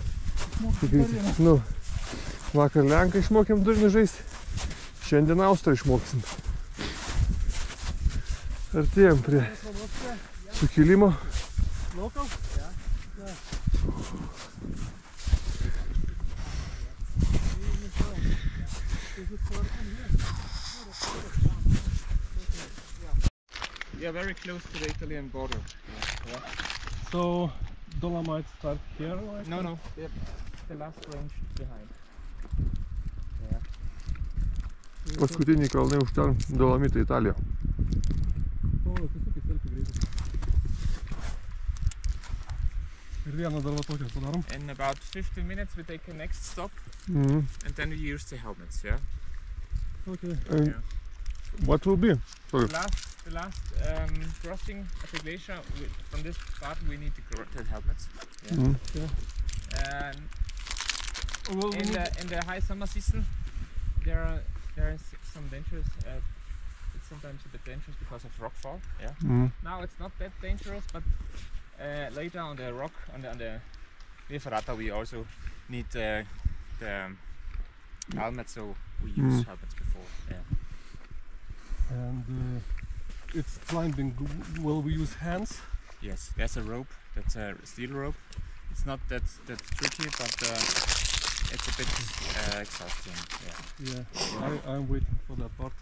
Speaker 1: Nu. Vakar Lenką išmokėm durnių žaisti. Šiandien Austrą išmoksim. Artėjom prie sukilimo.
Speaker 4: Local?
Speaker 8: We are very close to the Italian border. Yeah.
Speaker 4: So, Dolomites start here? Like
Speaker 8: No, no, the last range behind. Yeah.
Speaker 1: Paskutiniai kalnai už ten Dolomitai Italija.
Speaker 4: Ir vieną dar va tokią padarom.
Speaker 8: In about 15 minutes we take a next stop
Speaker 1: Mhm.
Speaker 8: and then we use the helmets, yeah?
Speaker 4: Okay.
Speaker 1: And
Speaker 8: Yeah.
Speaker 1: what will be? Sorry.
Speaker 8: The last crossing of the glacier, from this part we need the helmets. Yeah.
Speaker 1: Mhm.
Speaker 8: And
Speaker 4: Well,
Speaker 8: in the high summer season, there is some dangerous. It's sometimes a bit dangerous because of rockfall. Yeah.
Speaker 1: Mhm.
Speaker 8: Now it's not that dangerous, but later on the rock on the Via Ferrata we also need the helmet, so we use helmets before. Yeah.
Speaker 4: And it's climbing. Will we use hands?
Speaker 8: Yes, there's a rope. That's a steel rope. It's not that tricky, but it's a bit exhausting. Yeah.
Speaker 4: Yeah. I'm waiting for that part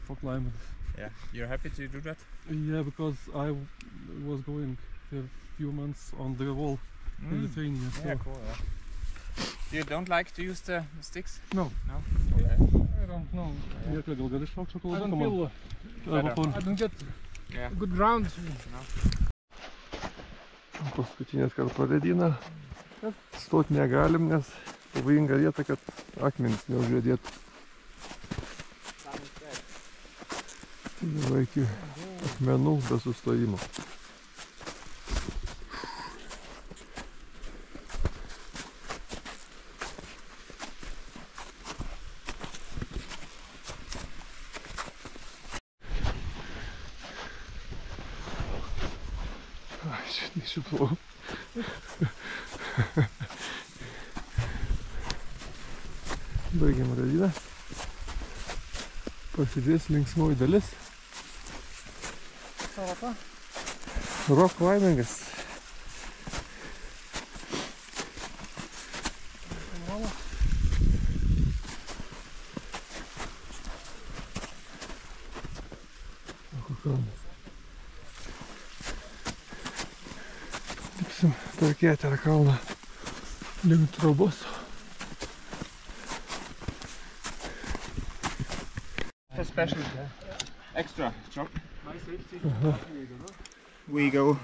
Speaker 4: for climbing.
Speaker 8: Yeah. You're happy to do that?
Speaker 4: Yeah, because I was going a few months on the wall in Lithuania. So.
Speaker 8: Yeah, cool. Yeah. You don't like to use the sticks?
Speaker 4: No.
Speaker 8: No. Okay.
Speaker 4: I don't know. Gal gali šokti
Speaker 6: I
Speaker 4: šokoladą?
Speaker 6: don't feel. I don't get
Speaker 8: Yeah.
Speaker 6: good ground.
Speaker 1: Paskutinės karto ledyną. Stot negalim, nes pavojinga vieta, kad akmenys neužvedėtų. Dabar iki akmenų be sustojimo. Išiplau. Baigiam rallyną. Pasidės linksmoji dalis. Rock climbingas. Lipsim per Keterą kalną link trobos.
Speaker 8: A special extra job. We go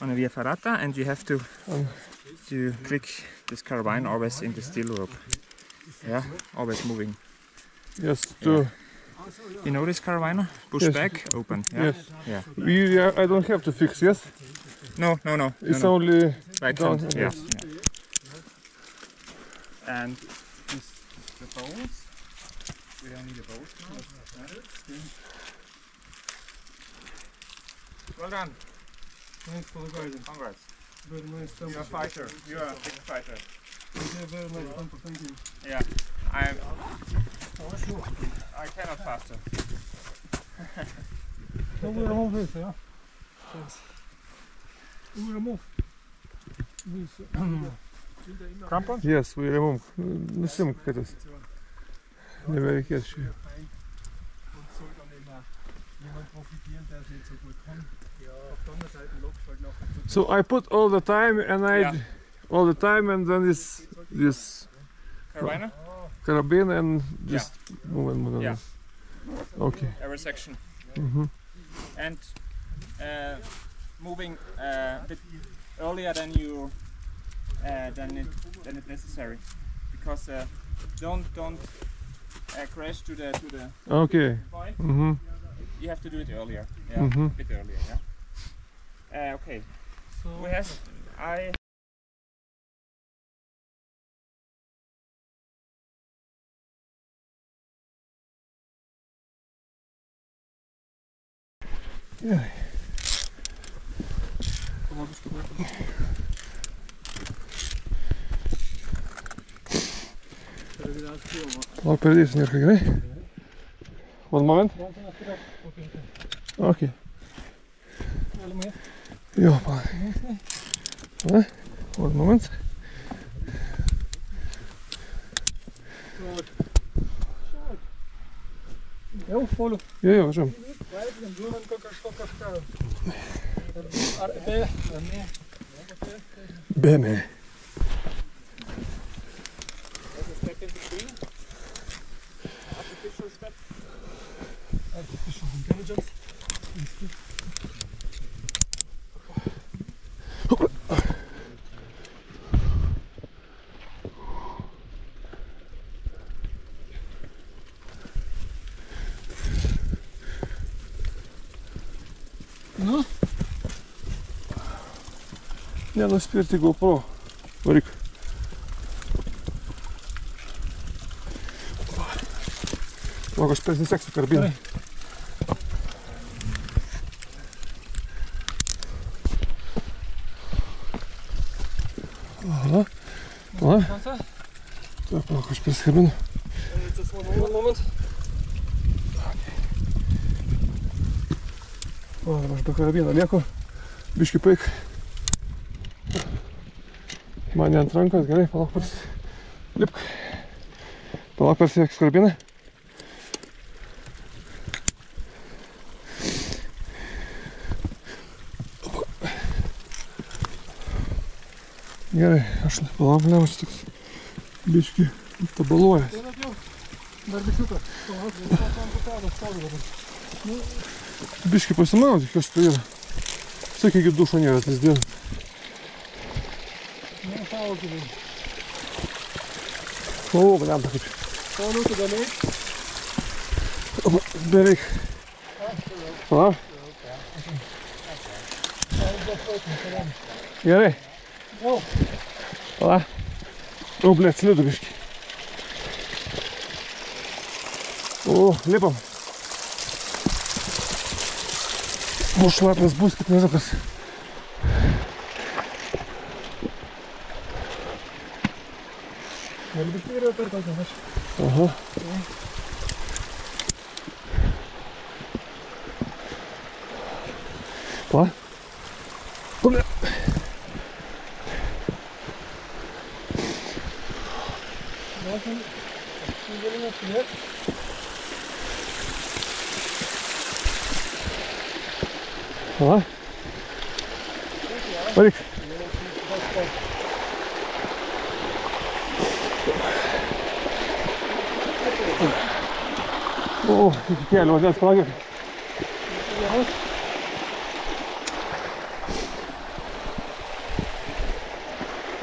Speaker 8: on a via ferrata and you have to trick this carabine always in the steel rope. Yeah, always moving.
Speaker 1: Yes, to...
Speaker 8: You know this carabiner? Push
Speaker 1: Yes.
Speaker 8: back, open. Yeah?
Speaker 1: Yes.
Speaker 8: Yeah.
Speaker 1: I don't have to fix, yes?
Speaker 8: No.
Speaker 1: It's
Speaker 8: no.
Speaker 1: only...
Speaker 8: Right
Speaker 1: down,
Speaker 8: front.
Speaker 1: yes.
Speaker 8: Yeah. And this, the bows. We don't need a bow now. Well done.
Speaker 4: Thanks for the guidance.
Speaker 8: Congrats.
Speaker 4: Very nice tempo.
Speaker 8: You're a fighter. You're a big fighter.
Speaker 4: Very nice tempo, thank you.
Speaker 8: Yeah. I cannot faster.
Speaker 4: So we remove this, yeah? We remove this crampons?
Speaker 1: Yes, we remove. Nusimk kitas. Nebereikės šio. So I put all the time and then this
Speaker 8: Carabiner?
Speaker 1: carabiner and just move.
Speaker 8: Yeah.
Speaker 1: Okay.
Speaker 8: Every section. And moving a bit earlier than you than it necessary, because don't crash to the
Speaker 1: Okay.
Speaker 8: point. You have to do it earlier. Yeah, a bit earlier. Yeah. Okay.
Speaker 4: So
Speaker 8: We have
Speaker 1: Yeah. Lauk, pradėsiu nėra gerai. One moment. Okay. Jo, one moment.
Speaker 4: jau poliu.
Speaker 1: Jo, važiuojam.
Speaker 4: Vaidinam, žiūrint kažką. Ar ne?
Speaker 1: Bėmė.
Speaker 8: step in between. Artificial step.
Speaker 4: Artificial intelligence. Nu?
Speaker 1: Nenuspirti GoPro. Varyk. Lauk, aš persiseksiu karbiną. Aha. Aha. Taip, lauk, aš persikabinu.
Speaker 4: Just one moment.
Speaker 1: O, aš be karabino lieku. Biški paik. Mane ant rankos, gerai, palauk pars. Lipk. Palauk persieks karabiną. Gerai, aš palauk, lemas toks biški tabaluojas.
Speaker 4: Dar biškiuką.
Speaker 1: Biški pasimaudė, kas tai yra. Sakykit, dušo nėra tas dienas. O, bliamba kaip.
Speaker 4: Pauliukai galiai.
Speaker 1: Beveik. Palauk. Gerai. Palauk. O, blėt, slidu biški. O, lipam. O, šlapias bus, kaip nežinau kas.
Speaker 4: Gali biškai geriau per tokį, aš.
Speaker 1: Aha. Pa? Bля.
Speaker 4: Gal, gali nesulėt.
Speaker 1: Aha. Varyk. O, iki kelio vandens palauk.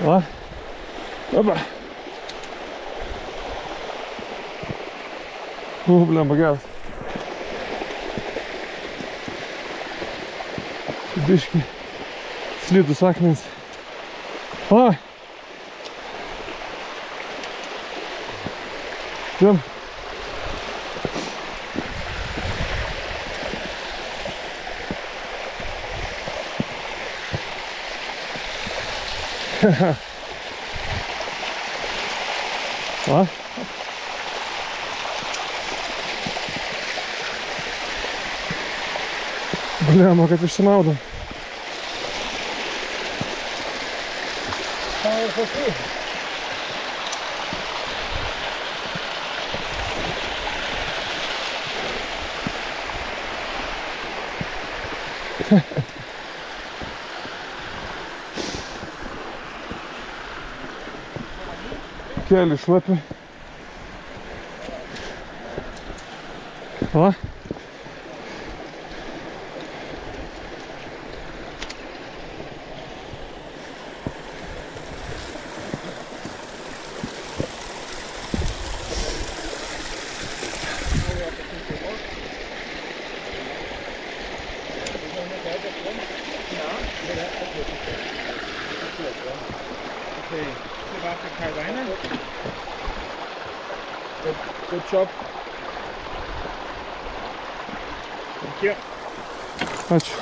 Speaker 1: Va. Opa. Blemba geras. Biški slidus akmenys. Ai. Jom. Va? Blemba, kad išsimaudom. Keli šlapi. Va?
Speaker 8: Good job. Thank you.
Speaker 1: Ačiū.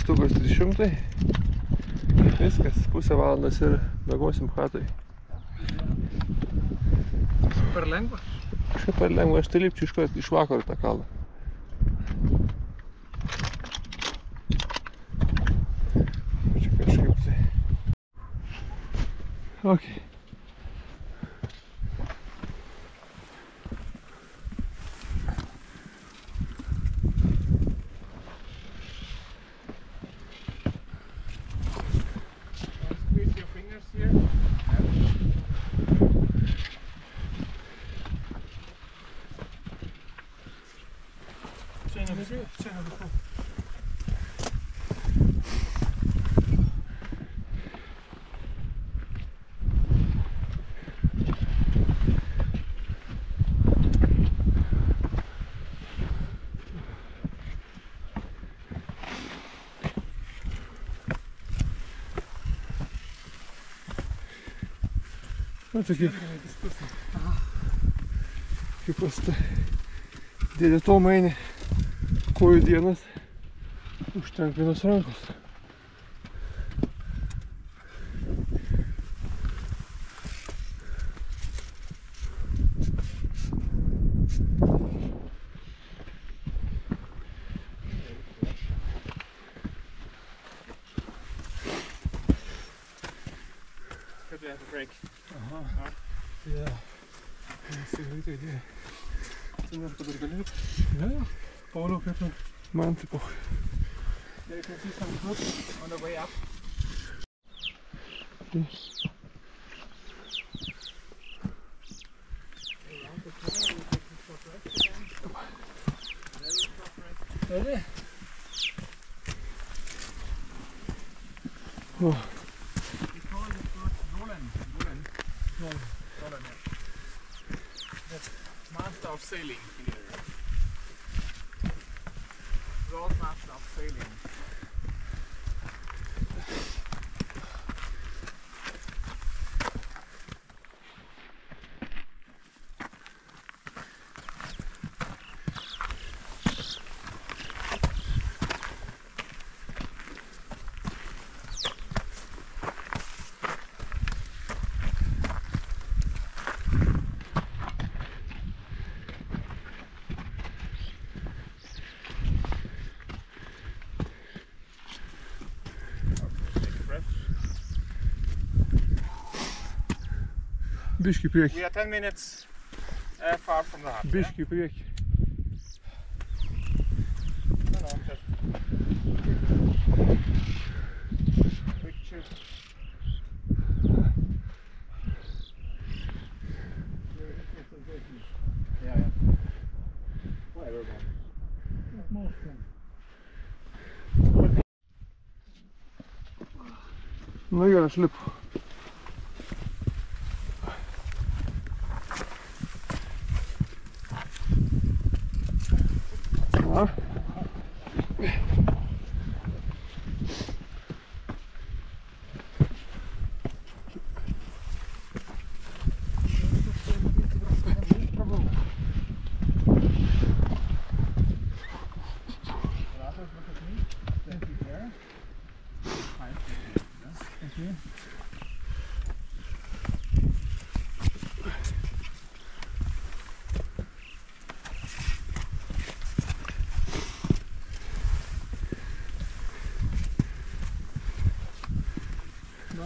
Speaker 1: Štukos 300. Viskas, pusę valandos ir miegosim chatoj.
Speaker 4: Per lengva?
Speaker 1: Kažkaip per lengva, aš tai lipčiau iš vakaro tą kalą. Čia kažkaip tai. Ok. Na, tai kaip pasta dėdė Toma eini kojų dienas, užtenka vienos rankos.
Speaker 8: Good to have a break.
Speaker 4: Ja. Greitai idėja. Tu nėra kad dar gali lipt? Ja. Pauliau, kaip tu?
Speaker 1: Man tai poch.
Speaker 8: There you can see some groups on the way up.
Speaker 4: Ready?
Speaker 1: Oh.
Speaker 8: We call it Roland. Roland, yeah. That's master of sailing here. World master of sailing.
Speaker 1: Biški prieki.
Speaker 8: We are 10 minutes far from the hut.
Speaker 1: Biški prieki.
Speaker 8: No, just quick trip. Yeah. Whatever.
Speaker 1: Nu gerai, aš lipu. Na.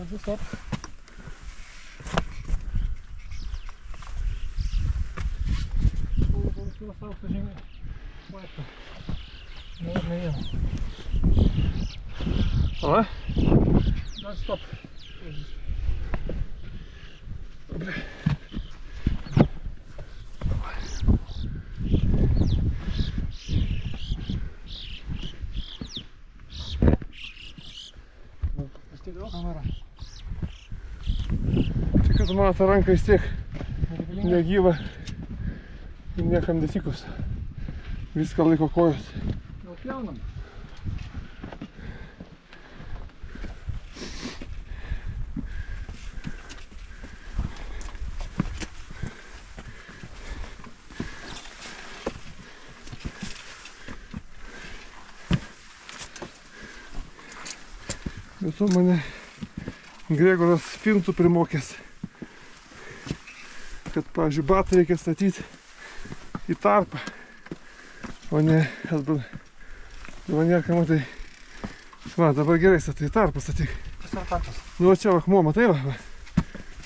Speaker 4: Just stop.
Speaker 1: Ale?
Speaker 4: Just stop.
Speaker 1: Tik kad mano ta ranka vis tiek negyva ir niekam netikus. Viską laiko kojos.
Speaker 4: Gal pjaunam?
Speaker 1: Bet to mane Gregoras Pintų primokęs, kad, pavyzdžiui, batą reikia statyti į tarpą, o ne atbal. Va niekam, matai, va, dabar gerai statai, tarpą statyk.
Speaker 4: Kas yra tarpas?
Speaker 1: Nu, va čia akmuo, matai, va.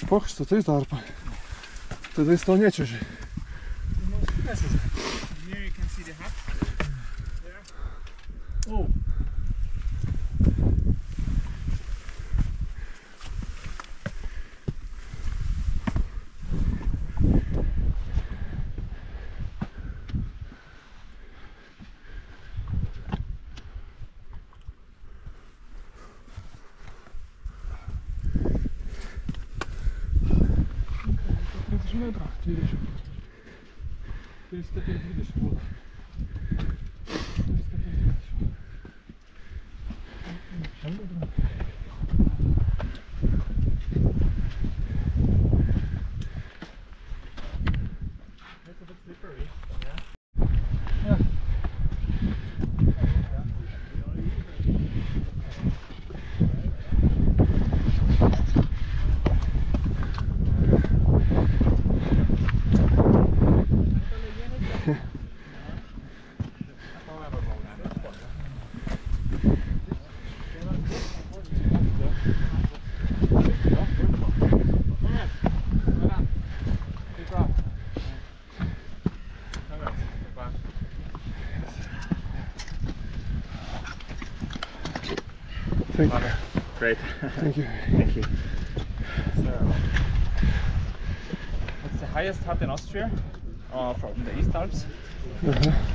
Speaker 1: Pokš, statai tarpą. Tada jis tau nečiuoži.
Speaker 8: Here you can see the hut.
Speaker 4: Oh. Metrą, 20. 320 buvo. 320. Šiandien.
Speaker 8: That's a bit slippery.
Speaker 4: Yeah.
Speaker 1: Thank you.
Speaker 8: Great.
Speaker 1: Thank you.
Speaker 8: Thank you. So, what's the highest hut in Austria? are from the East Alps,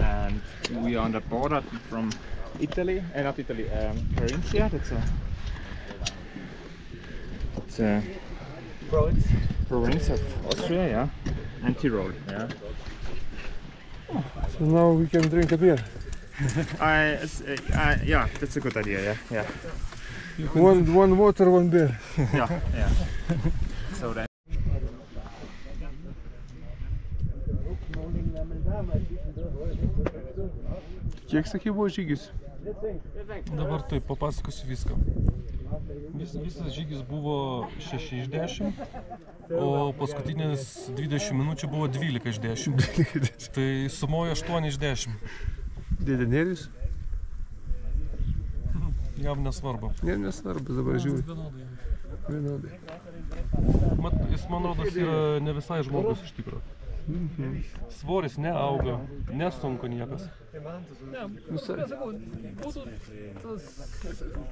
Speaker 8: and we are on the border from Italy, not Italy, Carinthia. It's a province of Austria, yeah, and Tyrol, yeah.
Speaker 1: So now we can drink a beer.
Speaker 8: Yeah, that's a good idea. Yeah.
Speaker 1: One water, one beer.
Speaker 8: Yeah. So then.
Speaker 1: Kiek sakei buvo žygis?
Speaker 6: Dabar taip, papasakosiu viską. Visas žygis buvo 6 iš 10, o paskutinės 20 minučių buvo 12 iš 10. Tai sumojo 8 iš 10.
Speaker 1: Dėdenėlis?
Speaker 6: Jam nesvarbu.
Speaker 1: Nesvarbu, dabar žiūri.
Speaker 6: Vienodai. Jis, man rodos, yra ne visai žmogus iš tikro. Svoris neauga, nesunku niekas.
Speaker 4: Ne, sakau, būtų tas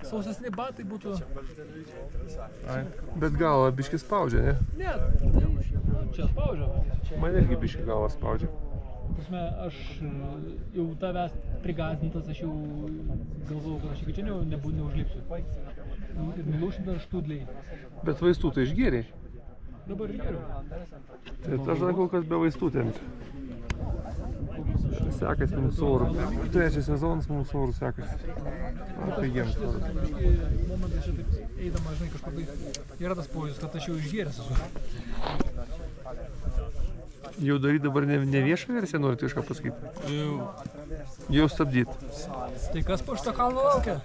Speaker 4: sausesni batai būtų...
Speaker 1: Bet galva biškį spaudžia, ne?
Speaker 4: Ne, tai čia spaudžia.
Speaker 1: Man irgi biškį galva spaudžia.
Speaker 4: Aš jau tavęs prigazintas, aš jau galvojau, kad aš iki čia neužlipsiu. Ir nulaušim dar študliai.
Speaker 1: Bet vaistų tai išgėrei?
Speaker 4: Dabar ir geriau.
Speaker 1: Tai aš dar kol kas be vaistų tempti. Sekasi mūsų orų. Trečias sezonas mūsų orų sekasi. Tai jiems orų.
Speaker 4: Momentas čia taip eidama, žinai, kažkur yra tas pojūtis, kad aš jau išgėręs esu.
Speaker 1: Jau daryti dabar ne viešą versiją, norit kažką pasakyti? Jau stabdyt.
Speaker 4: Tai kas po šito kalno laukia?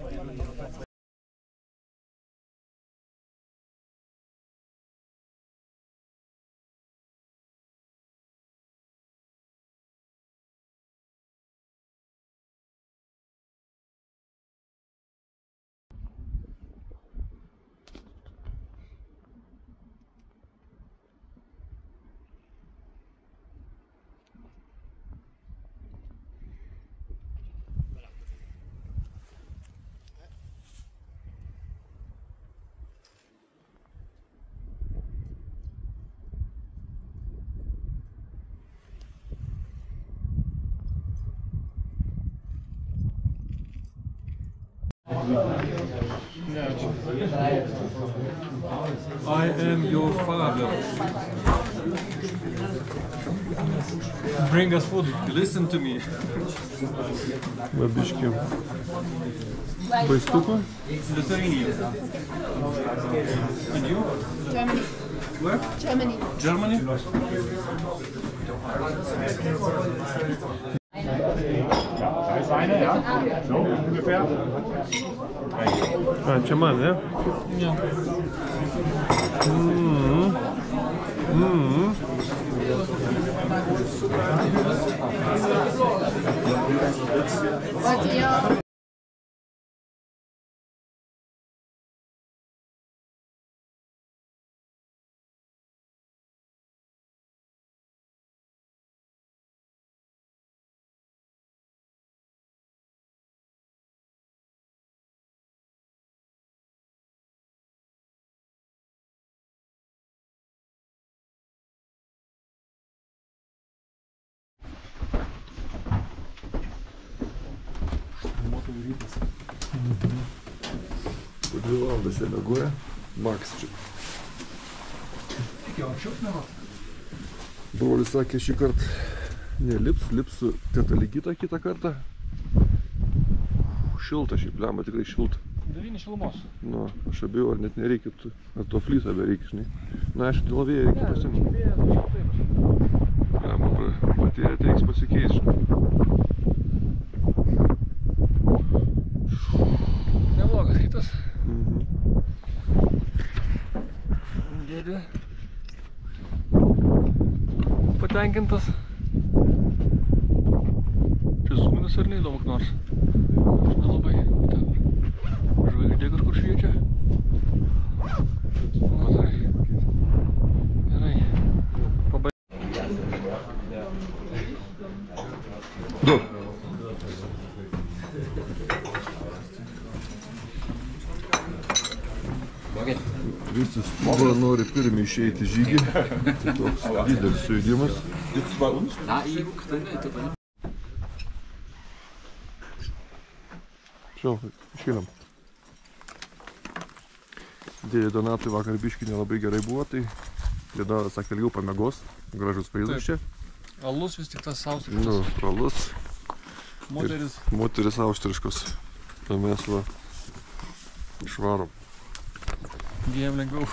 Speaker 6: I am your father.
Speaker 4: Bring us food.
Speaker 6: Listen to me.
Speaker 1: Va biškį vaistukų.
Speaker 6: Lithuania. And you?
Speaker 9: Germany.
Speaker 6: Where?
Speaker 9: Germany.
Speaker 6: Germany?
Speaker 8: Da ist eine, ja. So ungefähr.
Speaker 1: Čia man, ne?
Speaker 4: Ne.
Speaker 9: Wollt ihr?
Speaker 1: Po 2 valandas jie miegoja. Maks čia. Brolis sakė šį kartą nelips su teta Ligita kitą kartą. Šilta šiaip, lemba tikrai šilta.
Speaker 4: 9 šilumos.
Speaker 1: Nu, aš abejoju, ar net nereikia, ar to flyso bereikia, žinai. Na, aišku, dėl vėjo reikia pasimti. Lemba, bateriją reiks pasikeis, žinai.
Speaker 4: Neblogas kitas.
Speaker 6: Dėdė. Patenkintas. Čia zūminas ar neįdomu nors? Aš nelabai. Žvaigždė kažkur šviečia. Matai. Gerai.
Speaker 1: Du. Visi buvo nori pirmi išeiti žygį. Tai toks didelis sujudimas. Šiau, išeinam. Dėdė Donatui vakar biškį nelabai gerai buvo, tai Dėda sakė ilgiau pamegos. Gražus vaizdas čia.
Speaker 4: Alus vis tik tas austriškas.
Speaker 1: Nu, alus.
Speaker 4: Moteris.
Speaker 1: Moteris austriškos. Tai mes va išvarom.
Speaker 4: Jiem lengviau.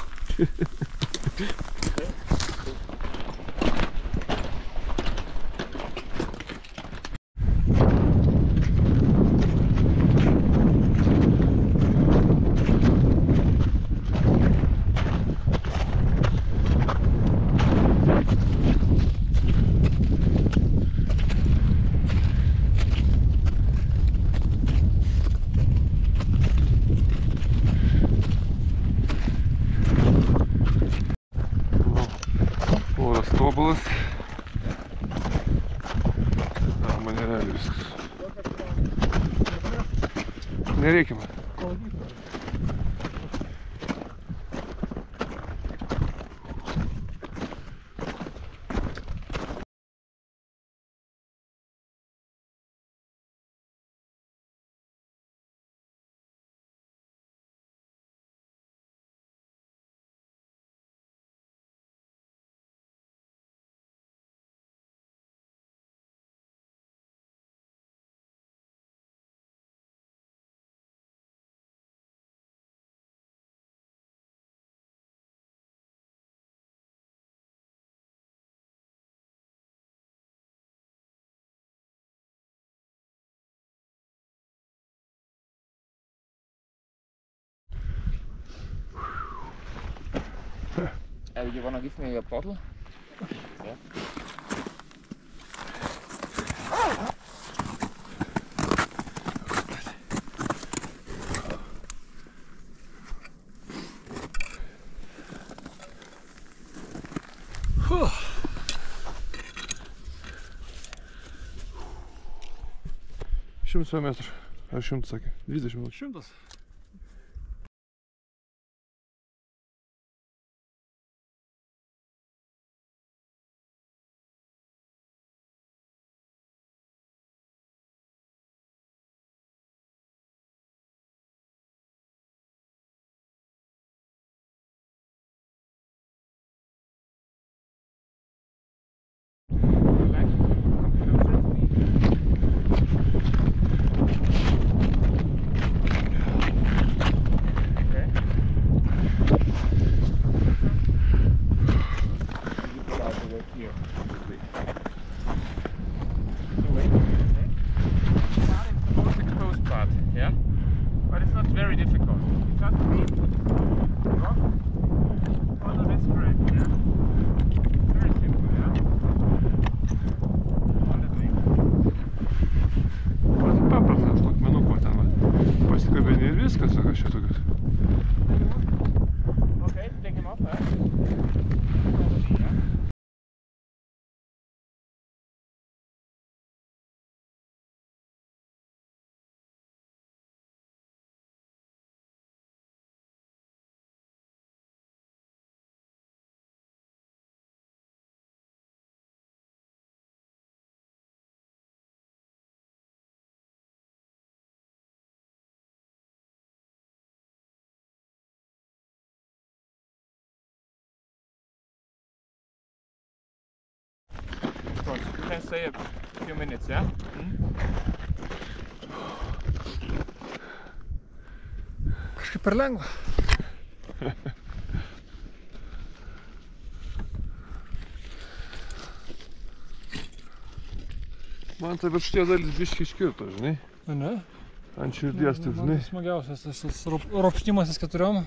Speaker 1: Tobulas. Man nerealiai viskas. Nereikia man.
Speaker 8: You wanna give me a bottle? Yeah.
Speaker 1: Šimtas metrų. Ar 100 sakė? 20 minučių.
Speaker 4: 100.
Speaker 8: You can stay a few minutes, yeah?
Speaker 4: Kažkaip per lengva.
Speaker 1: Man ta viršutinė dalis biškį iškirto, žinai.
Speaker 4: Ne?
Speaker 1: Ant širdies, taip, žinai.
Speaker 4: Man smagiausias tas ropštimasis 4.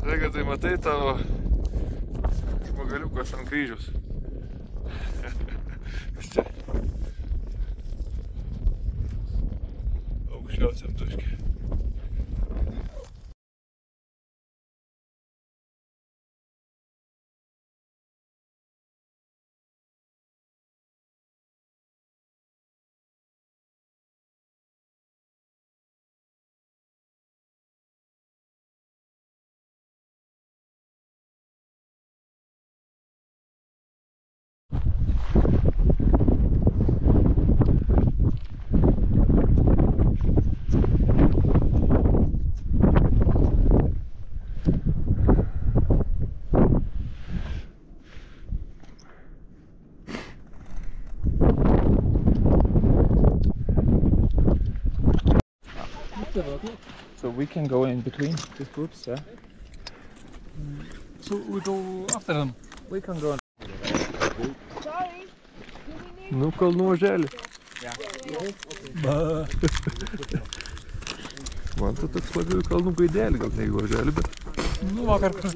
Speaker 1: Reikia, tai matai tavo žmogaliukas ant kryžiaus. Čia. Aukščiausiam taške.
Speaker 8: So we can go in between these groups, yeah?
Speaker 4: So we go after them.
Speaker 8: We can go.
Speaker 1: Nu, kalnų oželį. Man tai toks labiau kalnų gaidelį, gal negu oželį, bet...
Speaker 4: Nu, vakar kažkas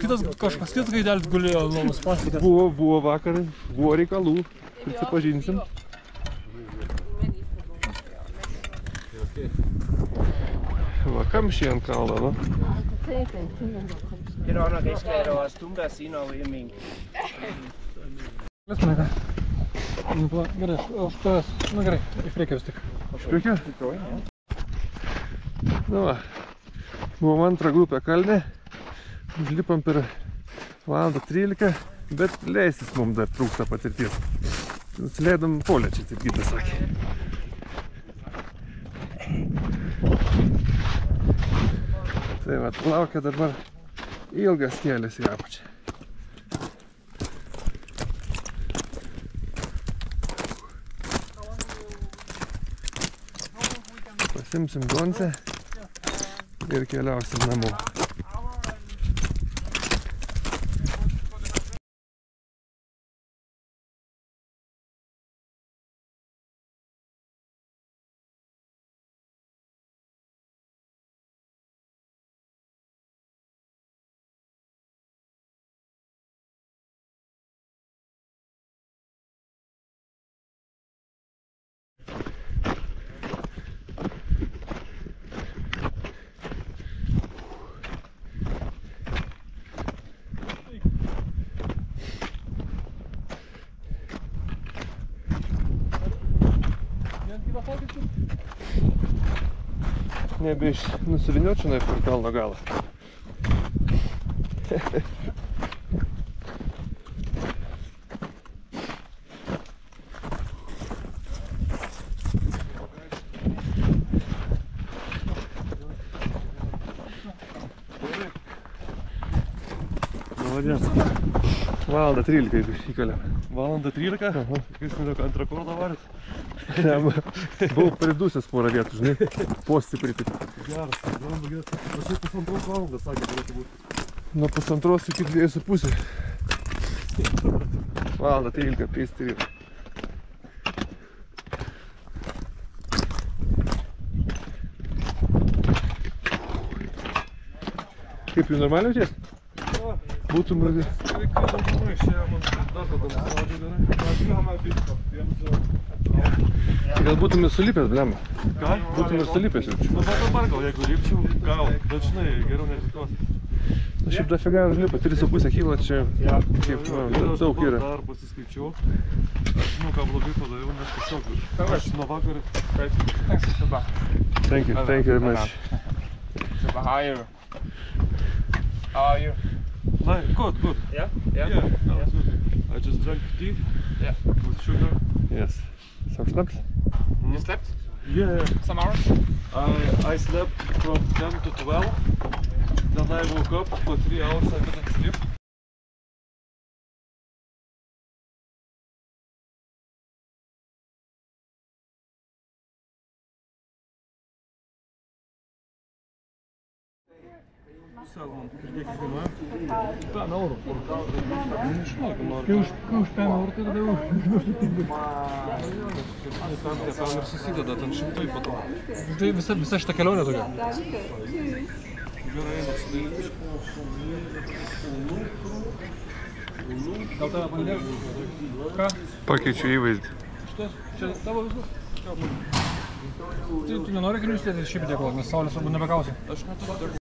Speaker 4: kitas gaidelis gulėjo lovos paštas.
Speaker 1: Buvo vakar, buvo reikalų, prisipažinsim. Va, kamščiai ant kalno, nu.
Speaker 8: Det er nok ikke skal over stumpe at sige noget, jeg mener.
Speaker 4: Mes man ką? Nu, gerai, aš tas, nu gerai, iš priekio vis tik.
Speaker 1: Iš priekio? Nu va, buvom antrą grupę kalne, užlipam per valandą 13, bet leisis mums dar trūksta patirties. Nusileidom polę čia, taip Gytas sakė. Tai va, laukia dabar ilgas kelias į apačią. Pasimsim doncę ir keliausim namo. Nebeiš nusiviniuot čionai per kalno galą. Valandą 13 įkeliam.
Speaker 2: Valandą 13? Jūs nedaug antrą kordą varit?
Speaker 1: Buvau pridusęs porą vietų, žinai, postipriai taip.
Speaker 2: Geras, geras. Aš jau pusantros valandos sakė, turėtų būti.
Speaker 1: Nuo pusantros iki 2,5. Valandą 13 pėsti. Kaip jau normaliai jauties? Būtum ir... Gal būtum ir sulipęs, blemba.
Speaker 2: Ką?
Speaker 1: Būtum ir sulipęs jaučiu.
Speaker 2: Nu, dabar gal, jeigu lipčiau, gal, bet žinai, geriau nerizikuos.
Speaker 1: Na šiaip dafiga užlipa, 3,5 kilo čia, kaip, daug yra.
Speaker 2: Dar pasiskaičiau. Aš žinau, ką blogai padariau, nes tiesiog aš nuo vakarą...
Speaker 1: Thank you very much.
Speaker 8: Super, how are you?
Speaker 2: Good.
Speaker 8: Yeah?
Speaker 2: Yeah, that was good. I just drank tea.
Speaker 8: Yeah.
Speaker 2: With sugar.
Speaker 1: Yes. Some snaps?
Speaker 8: You slept?
Speaker 2: Yeah.
Speaker 8: Some hours?
Speaker 2: I slept from 10 to 12. Then I woke up for 3 hours, I didn't sleep.
Speaker 4: Pėn eurų. Nežinau, kai už pėn eurų tai tada jau.
Speaker 2: Pėn ir susideda, ten šimtai po to.
Speaker 4: Tai visa šita kelionė tokia.
Speaker 2: Gerai, apsidailyti.
Speaker 4: Gal tave palidėk? Ką?
Speaker 1: Pakeičiu įvaizdį.
Speaker 4: Šitas? Čia tavo viskas? Tai tu nenori kelių stėti šiaip dėkos, nes saulės turbūt nebekausi.
Speaker 2: Aš neturiu dėkos.